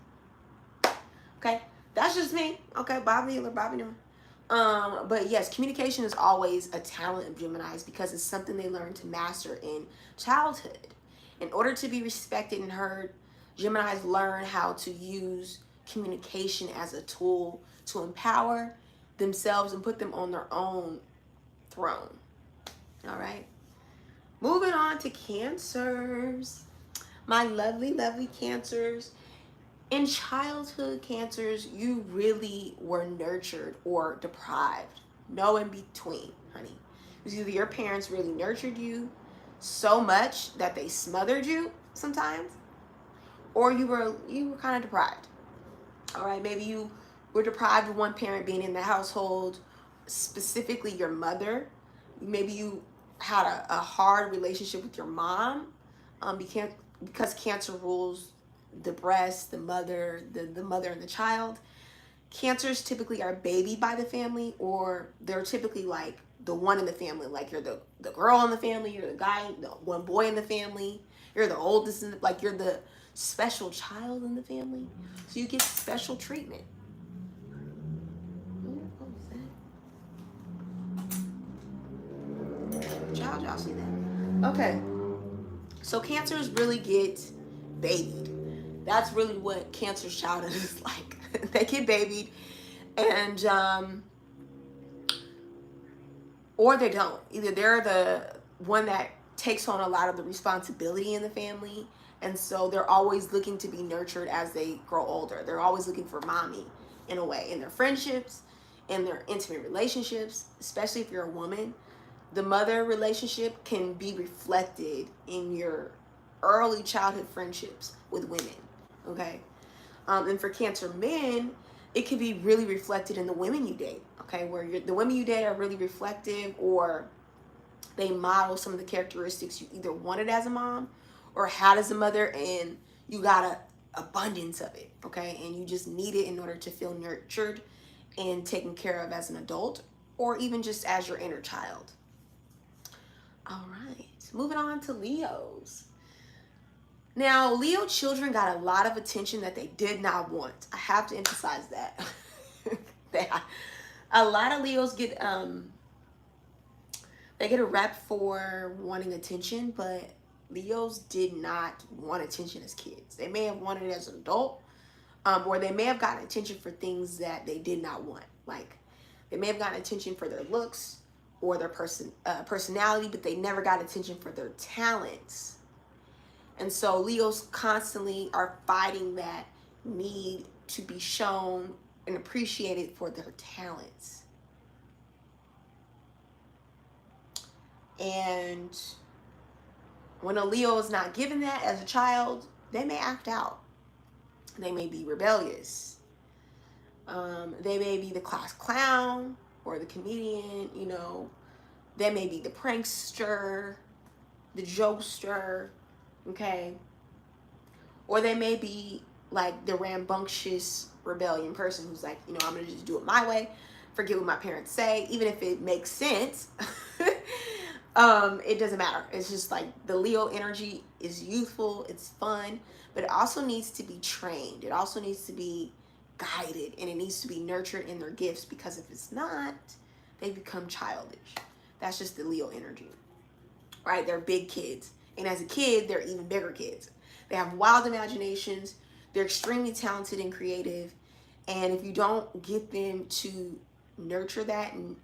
Okay, that's just me. Okay, Bobby Healer, Bobby Newman. But yes, communication is always a talent of Geminis because it's something they learn to master in childhood. In order to be respected and heard, Geminis learn how to use communication as a tool to empower themselves and put them on their own throne. All right. Moving on to Cancers. My lovely, lovely Cancers. In childhood, Cancers, you really were nurtured or deprived. No in between, honey. It was either your parents really nurtured you so much that they smothered you sometimes, or you were kind of deprived. All right, maybe you were deprived of one parent being in the household, specifically your mother. Maybe you had a hard relationship with your mom, because Cancer rules the breast, the mother, the mother and the child. Cancers typically are babied by the family, or they're typically like the one in the family. Like you're the girl in the family, you're the guy, the one boy in the family, you're the oldest, like you're the special child in the family. So you get special treatment. Child, y'all see that? Okay. So Cancers really get babied. That's really what Cancer's childhood is like. They get babied, and or they don't. Either they're the one that takes on a lot of the responsibility in the family, and so they're always looking to be nurtured as they grow older. They're always looking for mommy in a way, in their friendships, in their intimate relationships, especially if you're a woman. The mother relationship can be reflected in your early childhood friendships with women. Okay. And for Cancer men, it can be really reflected in the women you date. Okay, where the women you date are really reflective, or they model some of the characteristics you either wanted as a mom or had as a mother, and you got a abundance of it. Okay, and you just need it in order to feel nurtured and taken care of as an adult, or even just as your inner child. All right, moving on to Leos. Now, Leo children got a lot of attention that they did not want. I have to emphasize that. A lot of Leos get they get a rep for wanting attention, but Leos did not want attention as kids. They may have wanted it as an adult, or they may have gotten attention for things that they did not want. Like they may have gotten attention for their looks or their personality, but they never got attention for their talents. And so Leos constantly are fighting that need to be shown and appreciated for their talents. And when a Leo is not given that as a child, they may act out. They may be rebellious. They may be the class clown or the comedian, you know. They may be the prankster, the jokester, okay? Or they may be like the rambunctious rebellion person who's like, you know, I'm gonna just do it my way, forget what my parents say, even if it makes sense. It doesn't matter. It's just like the Leo energy is youthful, it's fun, but it also needs to be trained. It also needs to be guided, and it needs to be nurtured in their gifts, because if it's not, they become childish. That's just the Leo energy, right? They're big kids. And as a kid, they're even bigger kids. They have wild imaginations. They're extremely talented and creative. And if you don't get them to nurture that and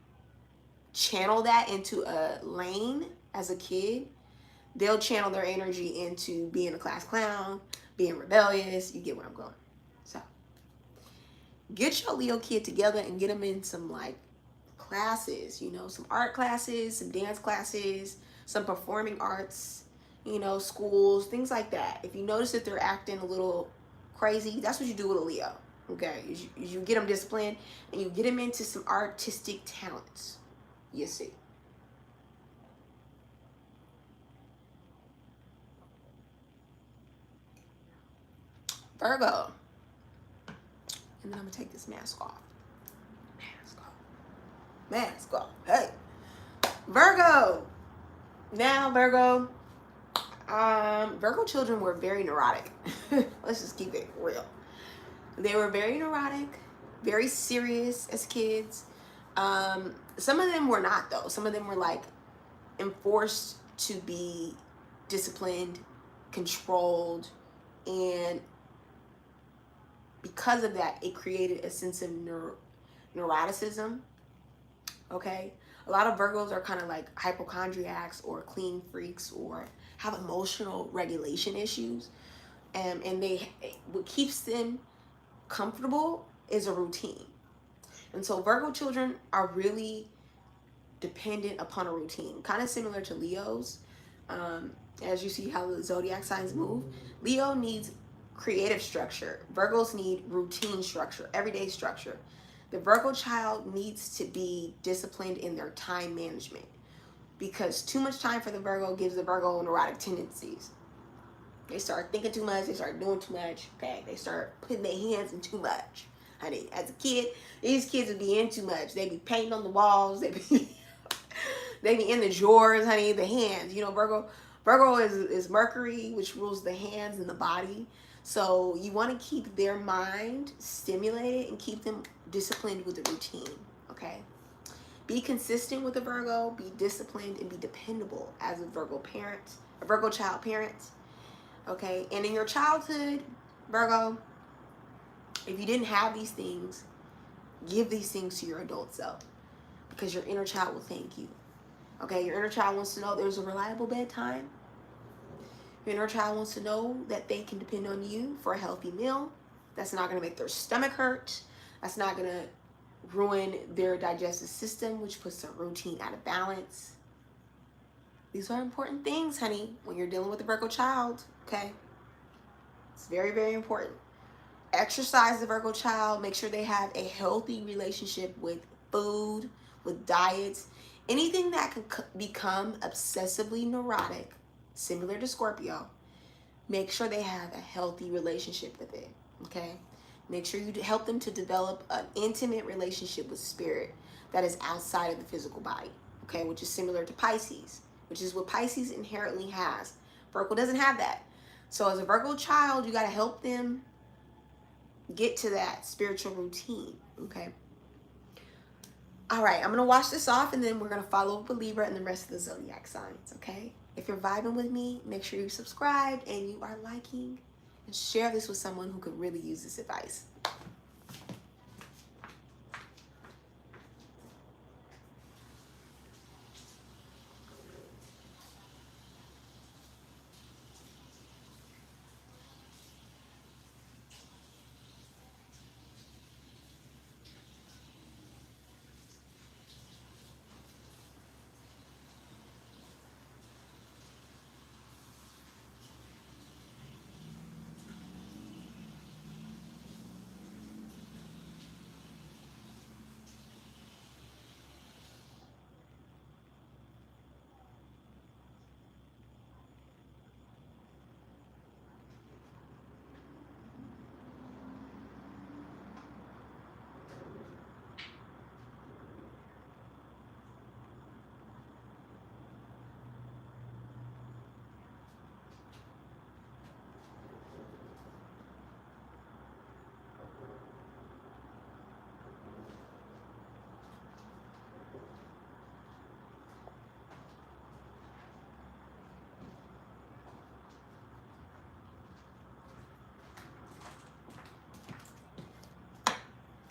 channel that into a lane as a kid, they'll channel their energy into being a class clown, being rebellious. You get where I'm going. So get your Leo kid together and get them in some like classes, you know, some art classes, some dance classes, some performing arts, you know, schools, things like that. If you notice that they're acting a little crazy. That's what you do with a Leo. Okay, you get them disciplined and you get them into some artistic talents. You see. Virgo. And then I'm gonna take this mask off. Mask off. Mask off. Hey. Virgo. Now, Virgo. Virgo children were very neurotic. Let's just keep it real. They were very neurotic, very serious as kids. Some of them were not, though. Some of them were like enforced to be disciplined, controlled, and because of that, it created a sense of neuroticism. Okay, a lot of Virgos are kind of like hypochondriacs or clean freaks or have emotional regulation issues, and they what keeps them comfortable is a routine. And so Virgo children are really dependent upon a routine, kind of similar to Leos. As you see how the zodiac signs move, Leo needs creative structure. Virgos need routine structure, everyday structure. The Virgo child needs to be disciplined in their time management because too much time for the Virgo gives the Virgo neurotic tendencies. They start thinking too much, they start doing too much, okay? They start putting their hands in too much. Honey, as a kid, these kids would be in too much. They be painting on the walls, they be in the drawers, honey, the hands. You know, Virgo is Mercury, which rules the hands and the body. So you want to keep their mind stimulated and keep them disciplined with a routine, okay? Be consistent with a Virgo, be disciplined, and be dependable as a Virgo parent, a Virgo child parent, okay? And in your childhood, Virgo, if you didn't have these things, give these things to your adult self because your inner child will thank you, okay? Your inner child wants to know there's a reliable bedtime. Your inner child wants to know that they can depend on you for a healthy meal. That's not going to make their stomach hurt. That's not going to ruin their digestive system, which puts their routine out of balance. These are important things, honey, when you're dealing with a Virgo child, okay? It's very, very important. Exercise the Virgo child. Make sure they have a healthy relationship with food, with diets. Anything that can become obsessively neurotic, similar to Scorpio, make sure they have a healthy relationship with it, okay? Make sure you help them to develop an intimate relationship with spirit that is outside of the physical body, okay? Which is similar to Pisces, which is what Pisces inherently has. Virgo doesn't have that. So as a Virgo child, you got to help them get to that spiritual routine, okay? All right, I'm going to wash this off and then we're going to follow up with Libra and the rest of the zodiac signs, okay? If you're vibing with me, make sure you're subscribed and you are liking and share this with someone who could really use this advice.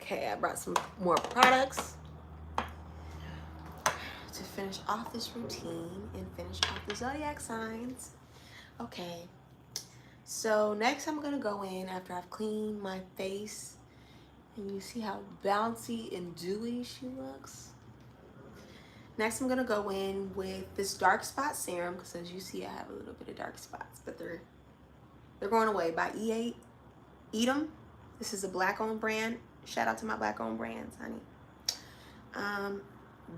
Okay, I brought some more products to finish off this routine and finish off the zodiac signs. Okay, so next I'm gonna go in after I've cleaned my face and you see how bouncy and dewy she looks. Next I'm gonna go in with this dark spot serum because as you see I have a little bit of dark spots, but they're going away by E8. Eat 'em. This is a black-owned brand. Shout out to my black-owned brands, honey.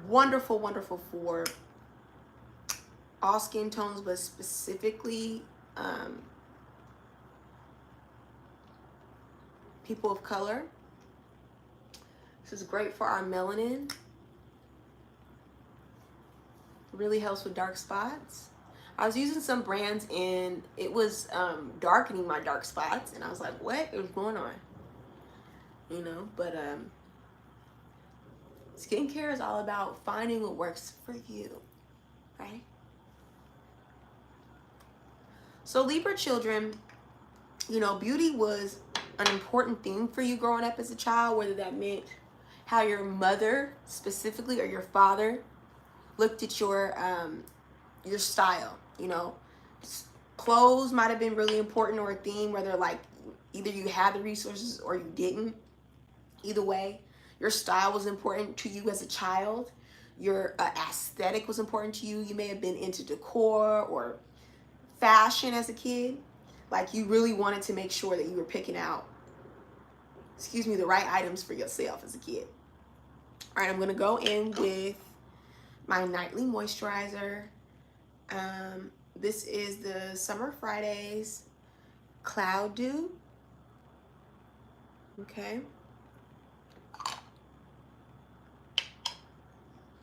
Wonderful, wonderful for all skin tones, but specifically people of color. This is great for our melanin. Really helps with dark spots. I was using some brands and it was darkening my dark spots, and I was like, what is going on? You know, but skincare is all about finding what works for you, right? So Libra children, you know, beauty was an important thing for you growing up as a child, whether that meant how your mother specifically or your father looked at your style. You know, clothes might have been really important, or a theme, whether like either you had the resources or you didn't. Either way, your style was important to you as a child. Your aesthetic was important to you. You may have been into decor or fashion as a kid. Like you really wanted to make sure that you were picking out, the right items for yourself as a kid. All right, I'm gonna go in with my nightly moisturizer. This is the Summer Fridays Cloud Dew. Okay.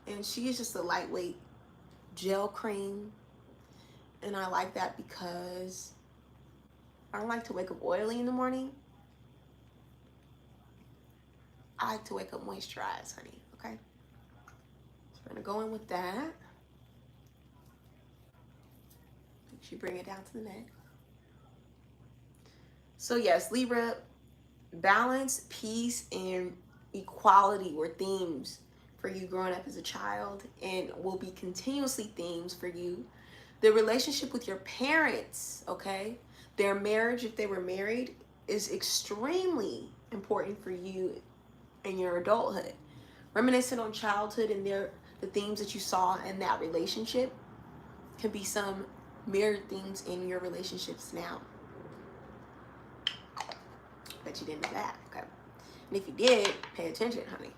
And she is just a lightweight gel cream. And I like that because I don't like to wake up oily in the morning. I like to wake up moisturized, honey, okay? So we're gonna go in with that. Make sure you bring it down to the neck. So yes, Libra, balance, peace, and equality were themes for you growing up as a child, and will be continuously themes for you. The relationship with your parents, okay? Their marriage, if they were married, is extremely important for you in your adulthood. Reminiscing on childhood and the themes that you saw in that relationship can be some mirrored themes in your relationships now. Bet you didn't know that, okay? And if you did, pay attention, honey.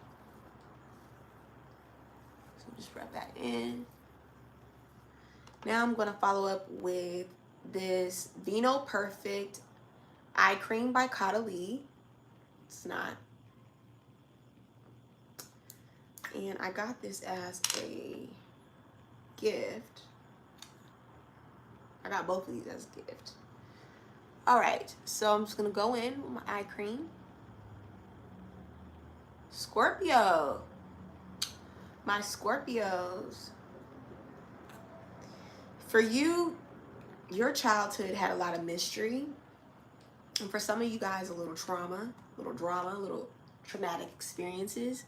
So just rub that in. Now I'm gonna follow up with this Vino Perfect Eye Cream by Caudalie. It's not. And I got this as a gift. I got both of these as a gift. All right, so I'm just gonna go in with my eye cream. Scorpio. My Scorpios. For you, your childhood had a lot of mystery. And for some of you guys, a little trauma, little drama, little traumatic experiences.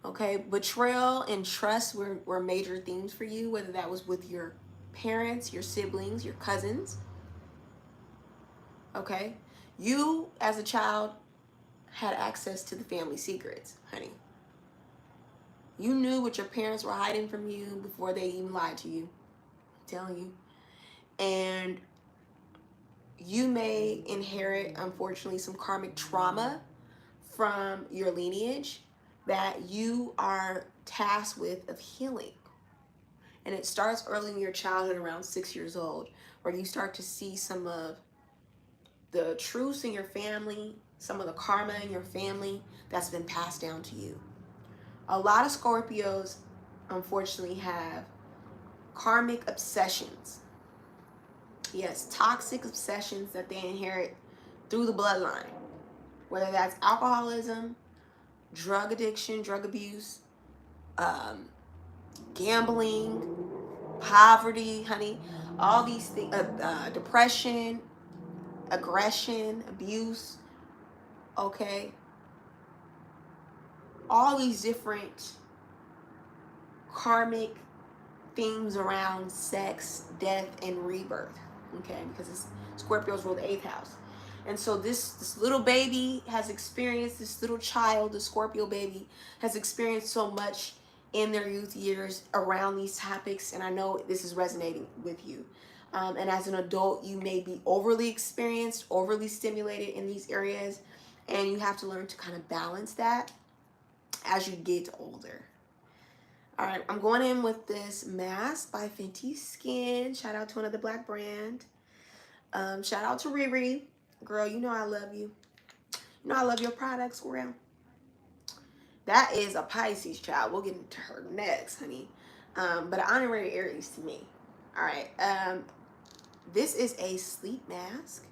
Okay, betrayal and trust were major themes for you, whether that was with your parents, your siblings, your cousins. Okay, you as a child had access to the family secrets, honey. You knew what your parents were hiding from you before they even lied to you. I'm telling you. And you may inherit, unfortunately, some karmic trauma from your lineage that you are tasked with of healing. And it starts early in your childhood, around 6 years old, where you start to see some of the truths in your family, some of the karma in your family that's been passed down to you. A lot of Scorpios, unfortunately, have karmic obsessions. Yes, toxic obsessions that they inherit through the bloodline. Whether that's alcoholism, drug addiction, drug abuse, gambling, poverty, honey, all these things, depression, aggression, abuse, okay? All these different karmic themes around sex, death, and rebirth, okay? Because Scorpios rule the 8th house. And so this little baby has experienced, this little child, the Scorpio baby, has experienced so much in their youth years around these topics, and I know this is resonating with you. And as an adult, you may be overly experienced, overly stimulated in these areas, and you have to learn to kind of balance that as you get older. All right, I'm going in with this mask by Fenty Skin. Shout out to another black brand. Shout out to Riri. Girl, you know I love you. You know I love your products, girl. That is a Pisces child. We'll get into her next, honey. But an honorary Aries to me. All right. This is a sleep mask,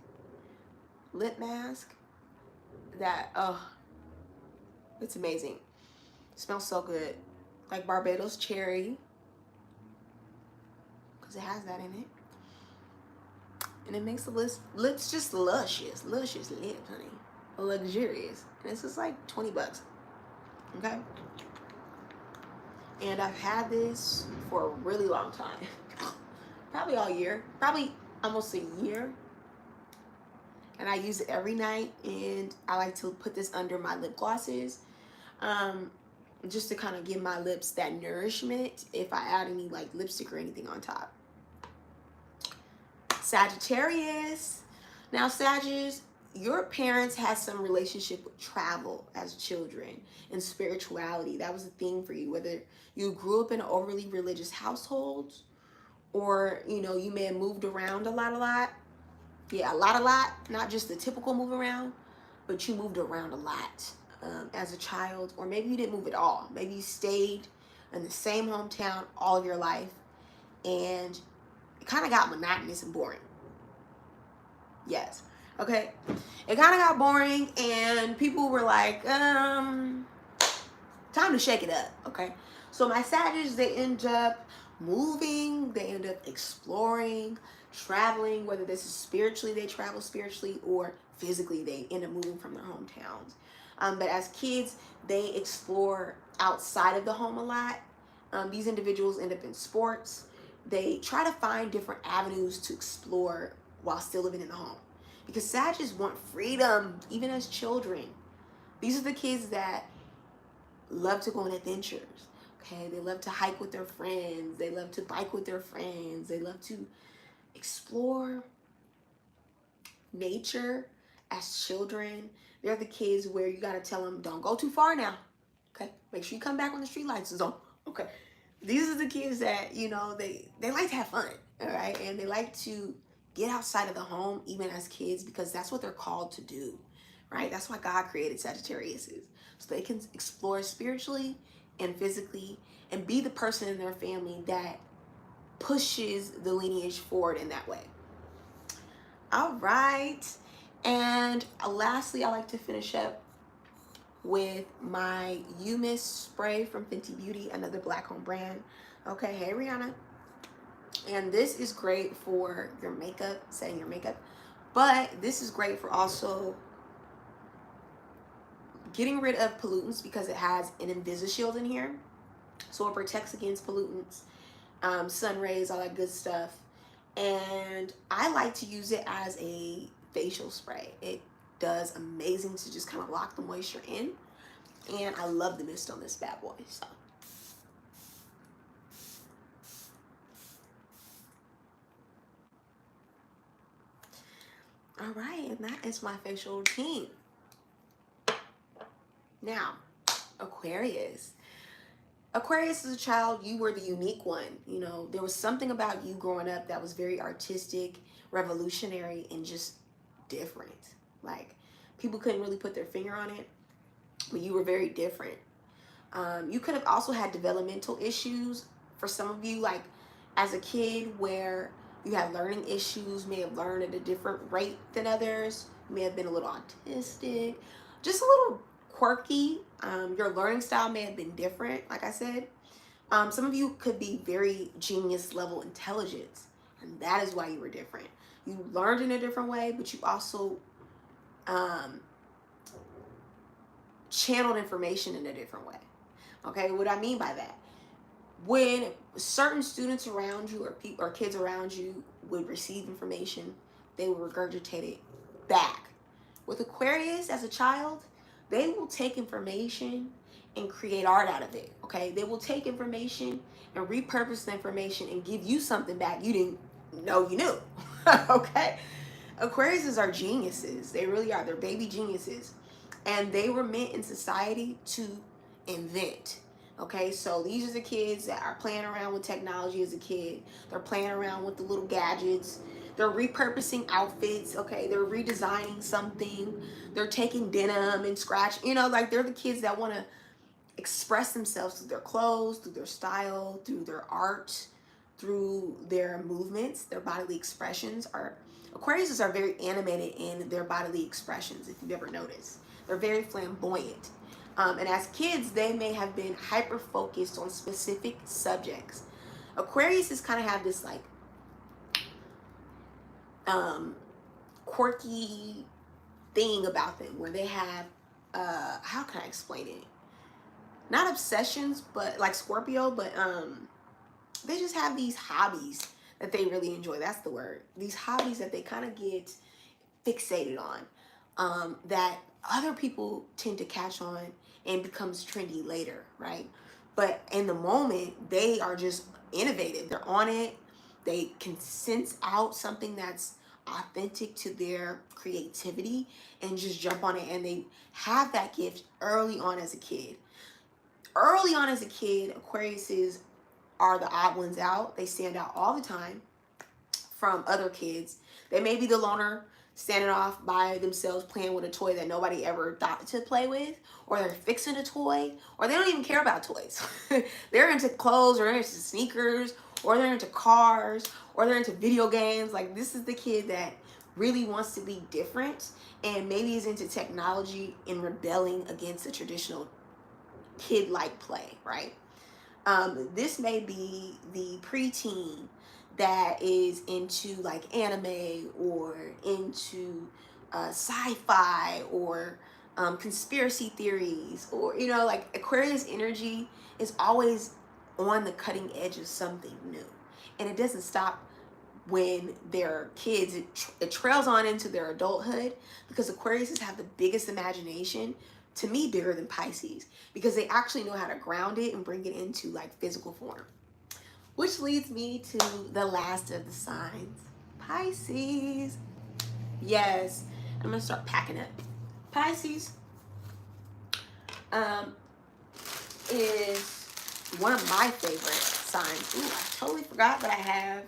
lip mask. That it's amazing. It smells so good, like Barbados cherry, because it has that in it, and it makes the lips just luscious lips, honey, luxurious. And this is like $20. Okay. And I've had this for a really long time. Probably all year. Probably almost a year. And I use it every night. And I like to put this under my lip glosses. Just to kind of give my lips that nourishment if I add any like lipstick or anything on top. Sagittarius. Now, Sagittarius, your parents had some relationship with travel as children and spirituality. That was a thing for you, whether you grew up in an overly religious household or, you know, you may have moved around a lot. Yeah, a lot. Not just the typical move around, but you moved around a lot as a child. Or maybe you didn't move at all. Maybe you stayed in the same hometown all of your life and it kind of got monotonous and boring. Yes. Okay. It kind of got boring and people were like, time to shake it up. Okay. So my Sagittarius, they end up moving, they end up exploring, traveling, whether this is spiritually, they travel spiritually, or physically, they end up moving from their hometowns. But as kids, they explore outside of the home a lot. These individuals end up in sports. They try to find different avenues to explore while still living in the home. Because Sagittarius want freedom, even as children. These are the kids that love to go on adventures. Okay, they love to hike with their friends. They love to bike with their friends. They love to explore nature as children. They're the kids where you got to tell them, don't go too far now. Okay, make sure you come back when the street lights is on. Okay, these are the kids that, you know, they like to have fun. All right, and they like to get outside of the home even as kids because that's what they're called to do. Right, that's why God created Sagittarius, so they can explore spiritually and physically and be the person in their family that pushes the lineage forward in that way. All right. And lastly, I like to finish up with my Mist spray from Fenty Beauty, another black owned brand. Okay, hey Rihanna. And this is great for your makeup, setting your makeup, but this is great for also getting rid of pollutants because it has an InvisiShield in here. So it protects against pollutants, sun rays, all that good stuff. And I like to use it as a facial spray. It does amazing to just kind of lock the moisture in. And I love the mist on this bad boy. So. All right, and that is my facial routine. Now, Aquarius. Aquarius is a child, you were the unique one. You know, there was something about you growing up that was very artistic, revolutionary, and just different. Like, people couldn't really put their finger on it, but you were very different. You could have also had developmental issues for some of you, like as a kid, where you had learning issues, may have learned at a different rate than others, may have been a little autistic, just a little quirky. Your learning style may have been different, like I said. Some of you could be very genius level intelligence, and that is why you were different. You learned in a different way, but you also channeled information in a different way. Okay, what I mean by that, when certain students around you or kids around you would receive information, they would regurgitate it back. With Aquarius, as a child, they will take information and create art out of it. Okay, they will take information and repurpose the information and give you something back you didn't know you knew. Okay? Aquariuses are geniuses. They really are. They're baby geniuses. And they were meant in society to invent. Okay, so these are the kids that are playing around with technology as a kid. They're playing around with the little gadgets. They're repurposing outfits. Okay, they're redesigning something. They're taking denim and scratch. You know, like they're the kids that want to express themselves through their clothes, through their style, through their art, through their movements, their bodily expressions. Are Aquariuses are very animated in their bodily expressions, if you've ever noticed. They're very flamboyant. And as kids, they may have been hyper focused on specific subjects. Aquariuses kind of have this like um, quirky thing about them where they have, how can I explain it? Not obsessions, but like Scorpio, but they just have these hobbies that they really enjoy. That's the word. These hobbies that they kind of get fixated on, that other people tend to catch on and becomes trendy later, right? But in the moment, they are just innovative. They're on it. They can sense out something that's authentic to their creativity and just jump on it. And they have that gift early on as a kid. Early on as a kid, Aquariuses are the odd ones out. They stand out all the time from other kids. They may be the loner standing off by themselves playing with a toy that nobody ever thought to play with, or they're fixing a toy, or they don't even care about toys. They're into clothes, or they're into sneakers, or they're into cars, or they're into video games. Like, this is the kid that really wants to be different and maybe is into technology and rebelling against the traditional kid-like play, right? This may be the preteen that is into like anime or into sci-fi or conspiracy theories, or you know, like Aquarius energy is always on the cutting edge of something new, and it doesn't stop when they're kids. It trails on into their adulthood, because Aquariuses have the biggest imagination, to me bigger than Pisces, because they actually know how to ground it and bring it into like physical form. Which leads me to the last of the signs, Pisces. Yes, I'm gonna start packing up. Pisces um, is one of my favorite signs. Ooh, I totally forgot that I have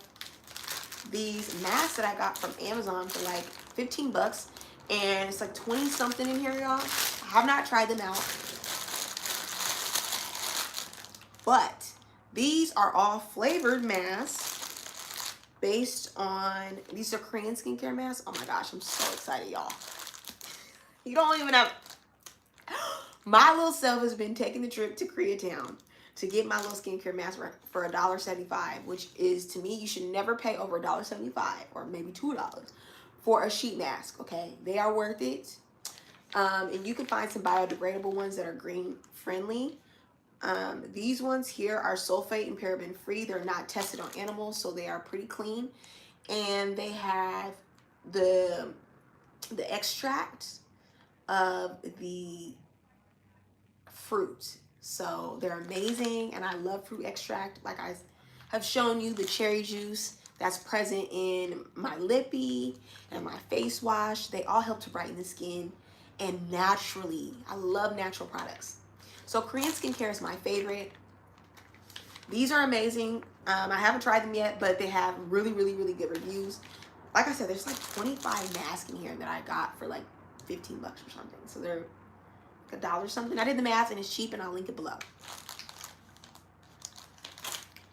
these masks that I got from Amazon for like 15 bucks, and it's like 20 something in here, y'all. I have not tried them out, but these are all flavored masks based on, these are Korean skincare masks. Oh my gosh, I'm so excited, y'all. You don't even have, my little self has been taking the trip to Koreatown to get my little skincare mask for $1.75, which is, to me, you should never pay over $1.75 or maybe $2 for a sheet mask, okay? They are worth it. And you can find some biodegradable ones that are green friendly. These ones here are sulfate and paraben free. They're not tested on animals, so they are pretty clean. And they have the extract of the fruit. So they're amazing, and I love fruit extract. Like I have shown you, the cherry juice that's present in my lippy and my face wash, they all help to brighten the skin, and naturally. I love natural products. So Korean skincare is my favorite. These are amazing. I haven't tried them yet, but they have really, really, really good reviews. Like I said, there's like 25 masks in here that I got for like 15 bucks or something. So they're $1 something. I did the math and it's cheap, and I'll link it below.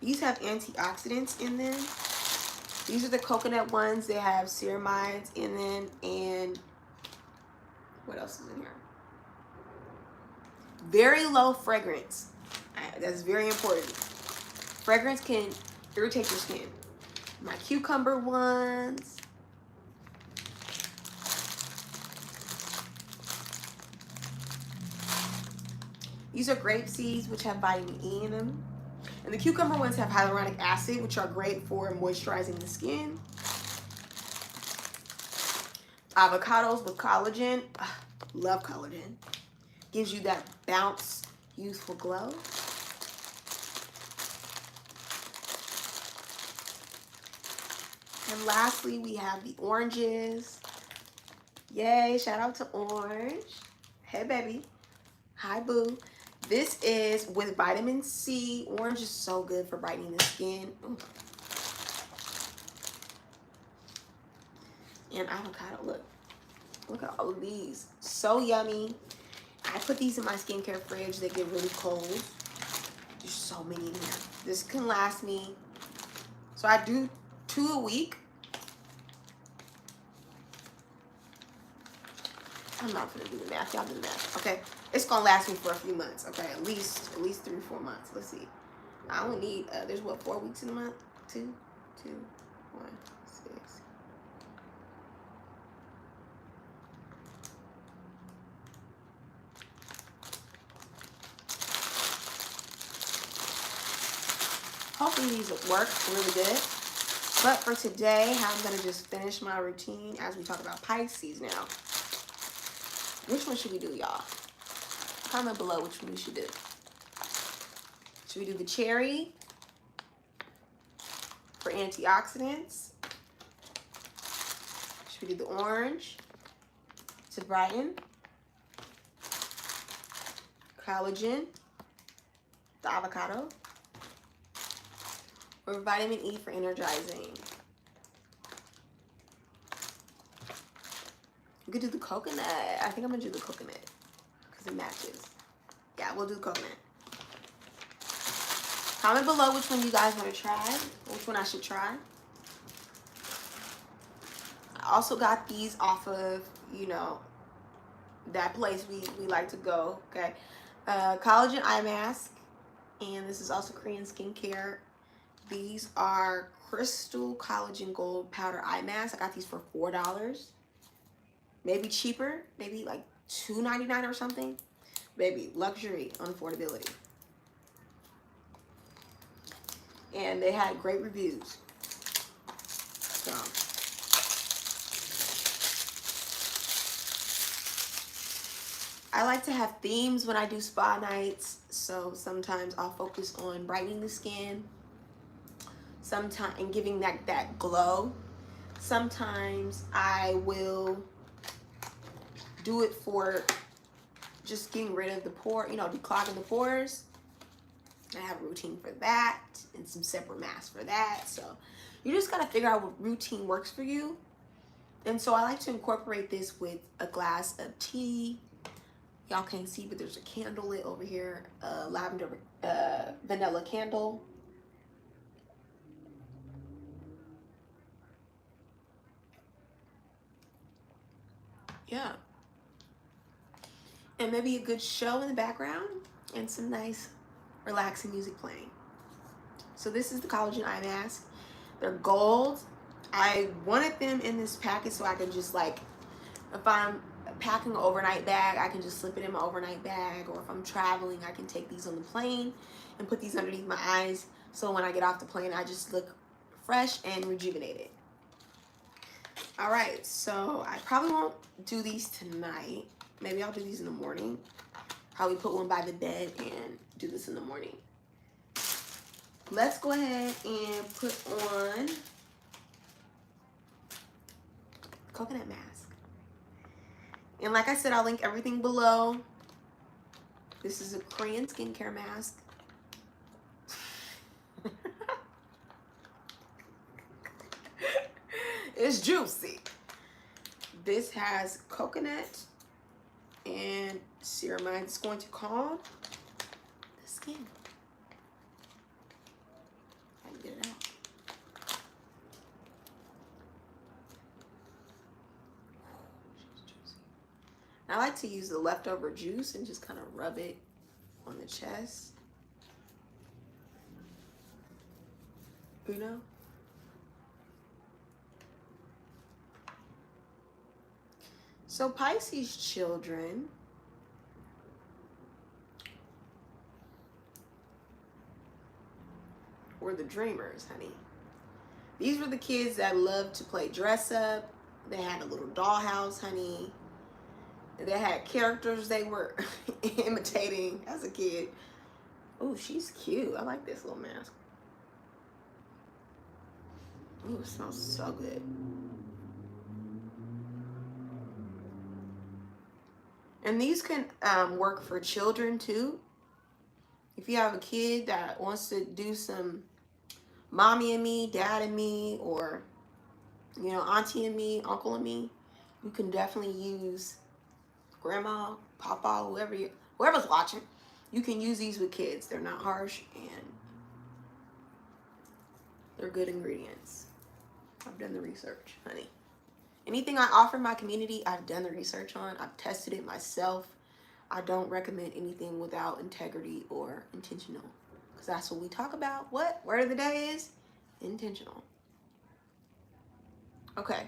These have antioxidants in them. These are the coconut ones. They have ceramides in them, and what else is in here? Very low fragrance. That's very important. Fragrance can irritate your skin. My cucumber ones. These are grape seeds, which have vitamin E in them. And the cucumber ones have hyaluronic acid, which are great for moisturizing the skin. Avocados with collagen. Ugh, love collagen. Gives you that bounce, youthful glow. And lastly, we have the oranges. Yay, shout out to Orange. Hey, baby. Hi, boo. This is with vitamin C. Orange is so good for brightening the skin. Ooh. And avocado, look. Look at all of these. So yummy. I put these in my skincare fridge. They get really cold. There's so many in here. This can last me. So I do 2 a week. I'm not gonna do the math. Y'all do the math. Okay. It's gonna last me for a few months. Okay. At least 3 or 4 months. Let's see. I only need there's what, 4 weeks in a month? 2, 2, 1, 6. Hopefully these will work really good. But for today, I'm going to just finish my routine as we talk about Pisces now. Which one should we do, y'all? Comment below which one we should do. Should we do the cherry for antioxidants? Should we do the orange to brighten? Collagen, the avocado, or vitamin E for energizing? We could do the coconut. I think I'm gonna do the coconut because it matches. Yeah, we'll do the coconut. Comment below which one you guys want to try, which one I should try. I also got these off of, you know, that place we like to go, okay? Collagen eye mask, and this is also Korean skincare. These are Crystal Collagen Gold Powder Eye Mask. I got these for $4. Maybe cheaper, maybe like $2.99 or something. Baby, luxury on affordability. And they had great reviews. So I like to have themes when I do spa nights. So sometimes I'll focus on brightening the skin, sometimes and giving that glow. Sometimes I will do it for just getting rid of the pore, you know, declogging the pores. I have a routine for that and some separate masks for that. So you just gotta figure out what routine works for you. And so I like to incorporate this with a glass of tea. Y'all can't see, but there's a candle lit over here, lavender vanilla candle. Yeah. And maybe a good show in the background and some nice relaxing music playing. So this is the collagen eye mask. They're gold. I wanted them in this package so I can just, like, if I'm packing an overnight bag, I can just slip it in my overnight bag. Or if I'm traveling, I can take these on the plane and put these underneath my eyes. So when I get off the plane, I just look fresh and rejuvenated. All right, so I probably won't do these tonight. Maybe I'll do these in the morning. Probably put one by the bed and do this in the morning. Let's go ahead and put on coconut mask. And like I said, I'll link everything below. This is a Korean skincare mask. It's juicy. This has coconut and ceramide. It's going to calm the skin. I can get it out. I like to use the leftover juice and just kind of rub it on the chest. You know? So Pisces children were the dreamers, honey. These were the kids that loved to play dress up. They had a little dollhouse, honey. They had characters they were imitating as a kid. Oh, she's cute. I like this little mask. Ooh, it smells so good. And these can work for children too. If you have a kid that wants to do some mommy and me, dad and me, or auntie and me, uncle and me, you can definitely use grandma, papa, whoever's watching. You can use these with kids. They're not harsh and they're good ingredients. I've done the research, honey. Anything I offer my community, I've done the research on. I've tested it myself. I don't recommend anything without integrity or intentional. Because that's what we talk about. What? Word of the day is intentional. Okay.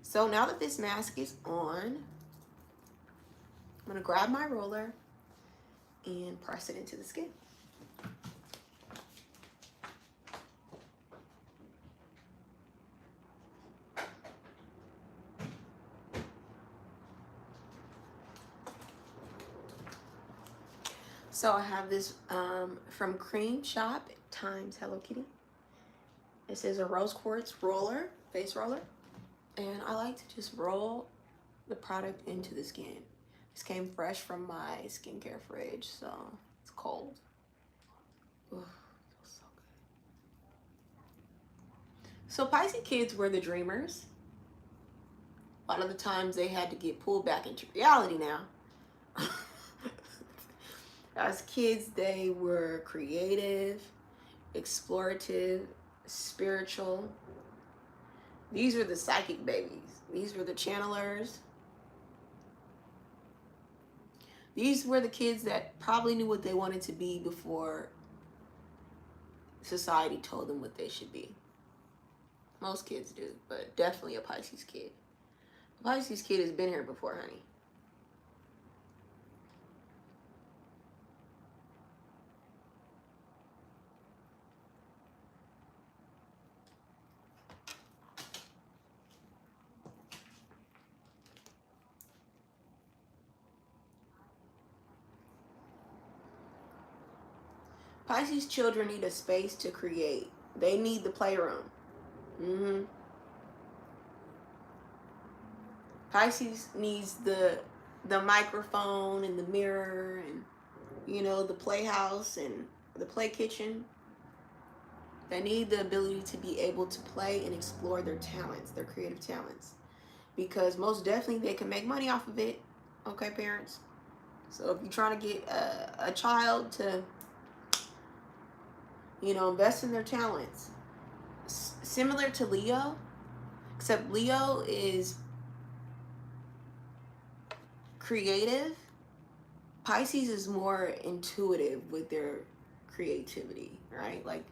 So now that this mask is on, I'm going to grab my roller and press it into the skin. So I have this from Cream Shop times Hello Kitty. This is a rose quartz roller, face roller. And I like to just roll the product into the skin. This came fresh from my skincare fridge, so it's cold. Ooh, feels so good. So Pisces kids were the dreamers. A lot of the times they had to get pulled back into reality now. As kids, they were creative, explorative, spiritual. These were the psychic babies. These were the channelers. These were the kids that probably knew what they wanted to be before society told them what they should be. Most kids do, but definitely a Pisces kid. A Pisces kid has been here before, honey. Pisces children need a space to create. They need the playroom. Pisces needs the microphone and the mirror and the playhouse and the play kitchen. They need the ability to be able to play and explore their talents, their creative talents, because most definitely they can make money off of it. Okay, parents. So if you're trying to get a child to invest in their talents, similar to Leo, except Leo is creative. Pisces is more intuitive with their creativity, right? Like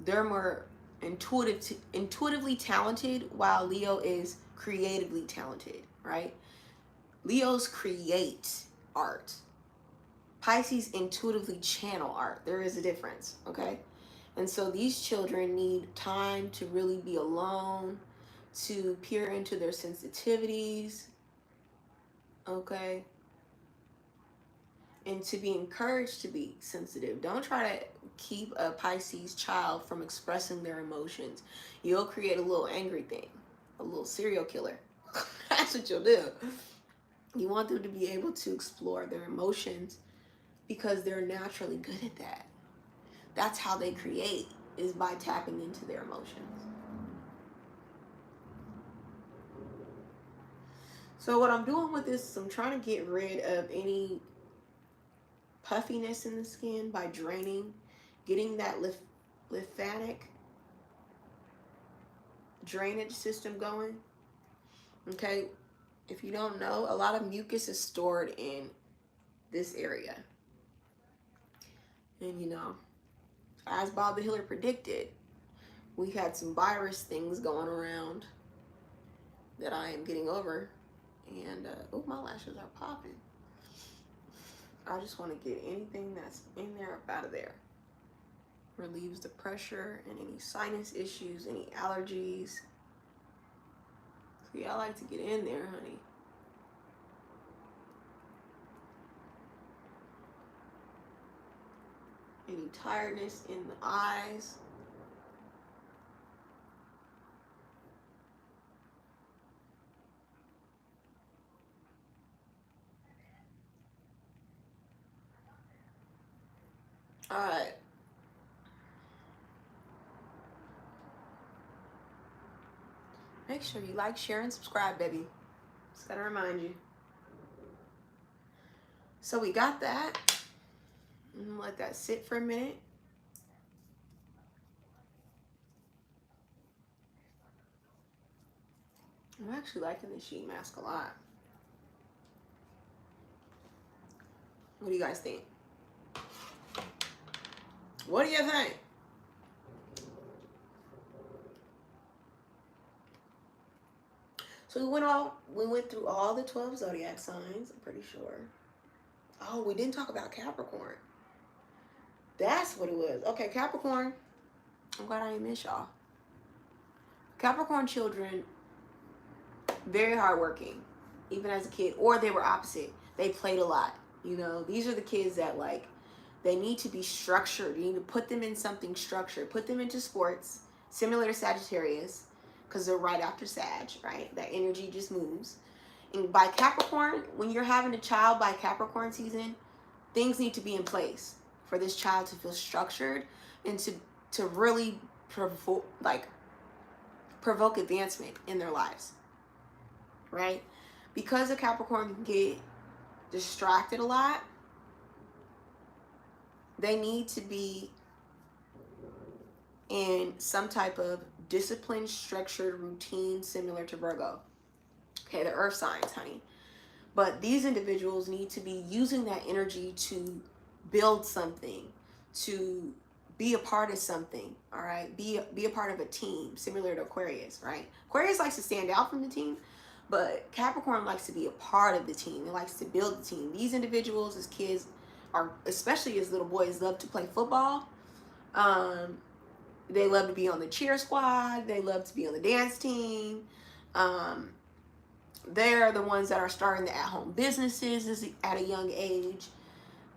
they're more intuitively talented, while Leo is creatively talented, right? Leos create art. Pisces intuitively channel art. There is a difference, okay? And so these children need time to really be alone, to peer into their sensitivities, okay? And to be encouraged to be sensitive. Don't try to keep a Pisces child from expressing their emotions. You'll create a little angry thing, a little serial killer. That's what you'll do. You want them to be able to explore their emotions because they're naturally good at that. That's how they create, is by tapping into their emotions. So what I'm doing with this is I'm trying to get rid of any puffiness in the skin by draining, getting that lymphatic drainage system going. Okay, if you don't know, a lot of mucus is stored in this area. And as Bob the Healer predicted, we had some virus things going around that I am getting over. And oh, my lashes are popping. I just want to get anything that's in there up out of there. Relieves the pressure and any sinus issues, any allergies. See, I like to get in there, honey. Any tiredness in the eyes. All right. Make sure you like, share, and subscribe, baby. Just gotta remind you. So we got that. Let that sit for a minute. I'm actually liking this sheet mask a lot. What do you guys think? What do you think? So we went through all the 12 zodiac signs, I'm pretty sure. Oh, we didn't talk about Capricorn. That's what it was. Okay, Capricorn. I'm glad I didn't miss y'all. Capricorn children, very hardworking, even as a kid, or they were opposite. They played a lot. You know, these are the kids that like, they need to be structured. You need to put them in something structured. Put them into sports, similar to Sagittarius, because they're right after Sag, right? That energy just moves. And by Capricorn, when you're having a child by Capricorn season, things need to be in place for this child to feel structured and to really provoke advancement in their lives, right? Because a Capricorn can get distracted a lot, they need to be in some type of disciplined, structured routine similar to Virgo. Okay, the earth signs, honey. But these individuals need to be using that energy to build something, to be a part of something, all right? Be a part of a team, similar to Aquarius, right? Aquarius likes to stand out from the team, but Capricorn likes to be a part of the team. It likes to build the team. These individuals as kids are, especially as little boys, love to play football. They love to be on the cheer squad. They love to be on the dance team. They're the ones that are starting the at-home businesses at a young age.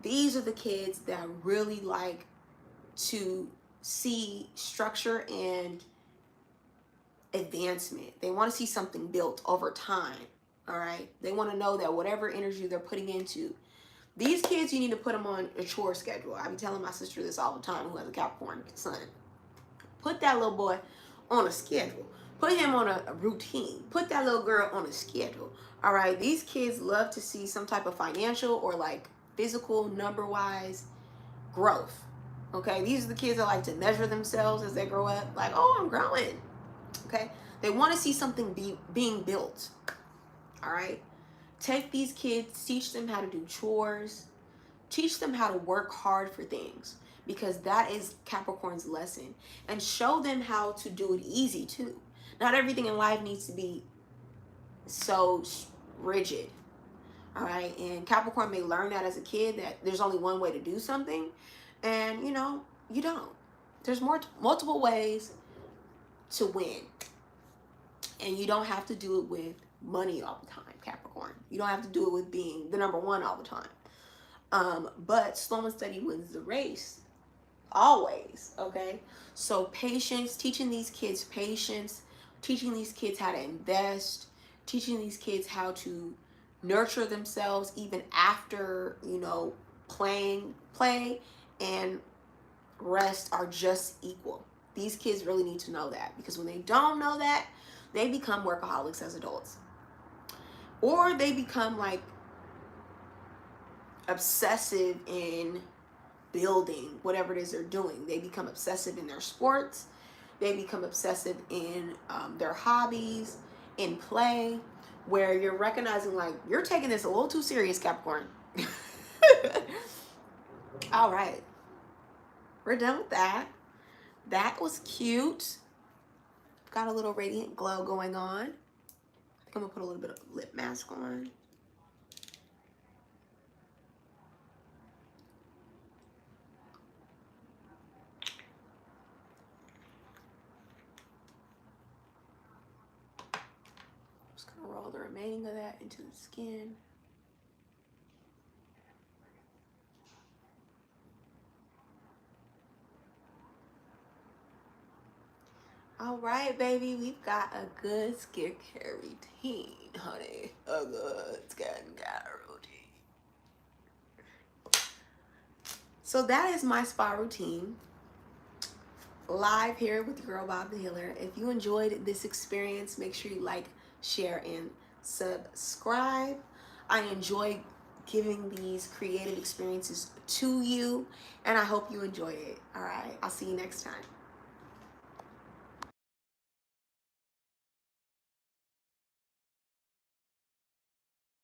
These are the kids that really like to see structure and advancement. They want to see something built over time, all right? They want to know that whatever energy they're putting into, these kids, you need to put them on a chore schedule. I be telling my sister this all the time, who has a Capricorn son. Put that little boy on a schedule. Put him on a routine. Put that little girl on a schedule. All right. These kids love to see some type of financial or like physical, number-wise growth. Okay. These are the kids that like to measure themselves as they grow up. Like, oh, I'm growing. Okay. They want to see something being built. All right. Take these kids, teach them how to do chores. Teach them how to work hard for things, because that is Capricorn's lesson. And show them how to do it easy too. Not everything in life needs to be so rigid. All right. And Capricorn may learn that as a kid, that there's only one way to do something. And, you know, you don't. There's multiple ways to win. And you don't have to do it with money all the time, Capricorn. You don't have to do it with being the number one all the time. But slow and steady wins the race. Always, okay? So patience, teaching these kids patience, teaching these kids how to invest, teaching these kids how to nurture themselves even after, you know, play and rest are just equal. These kids really need to know that, because when they don't know that, they become workaholics as adults. Or they become like obsessive in building whatever it is they're doing. They become obsessive in their sports. They become obsessive in their hobbies, in play, where you're recognizing like, you're taking this a little too serious, Capricorn. All right. We're done with that. That was cute. Got a little radiant glow going on. I think I'm gonna put a little bit of lip mask on. Just gonna roll the remaining of that into the skin. All right, baby, we've got a good skincare routine, honey. A good skincare routine. So that is my spa routine live here with your girl Bob the Healer. If you enjoyed this experience, make sure you like, share, and subscribe. I enjoy giving these creative experiences to you, and I hope you enjoy it. All right, I'll see you next time.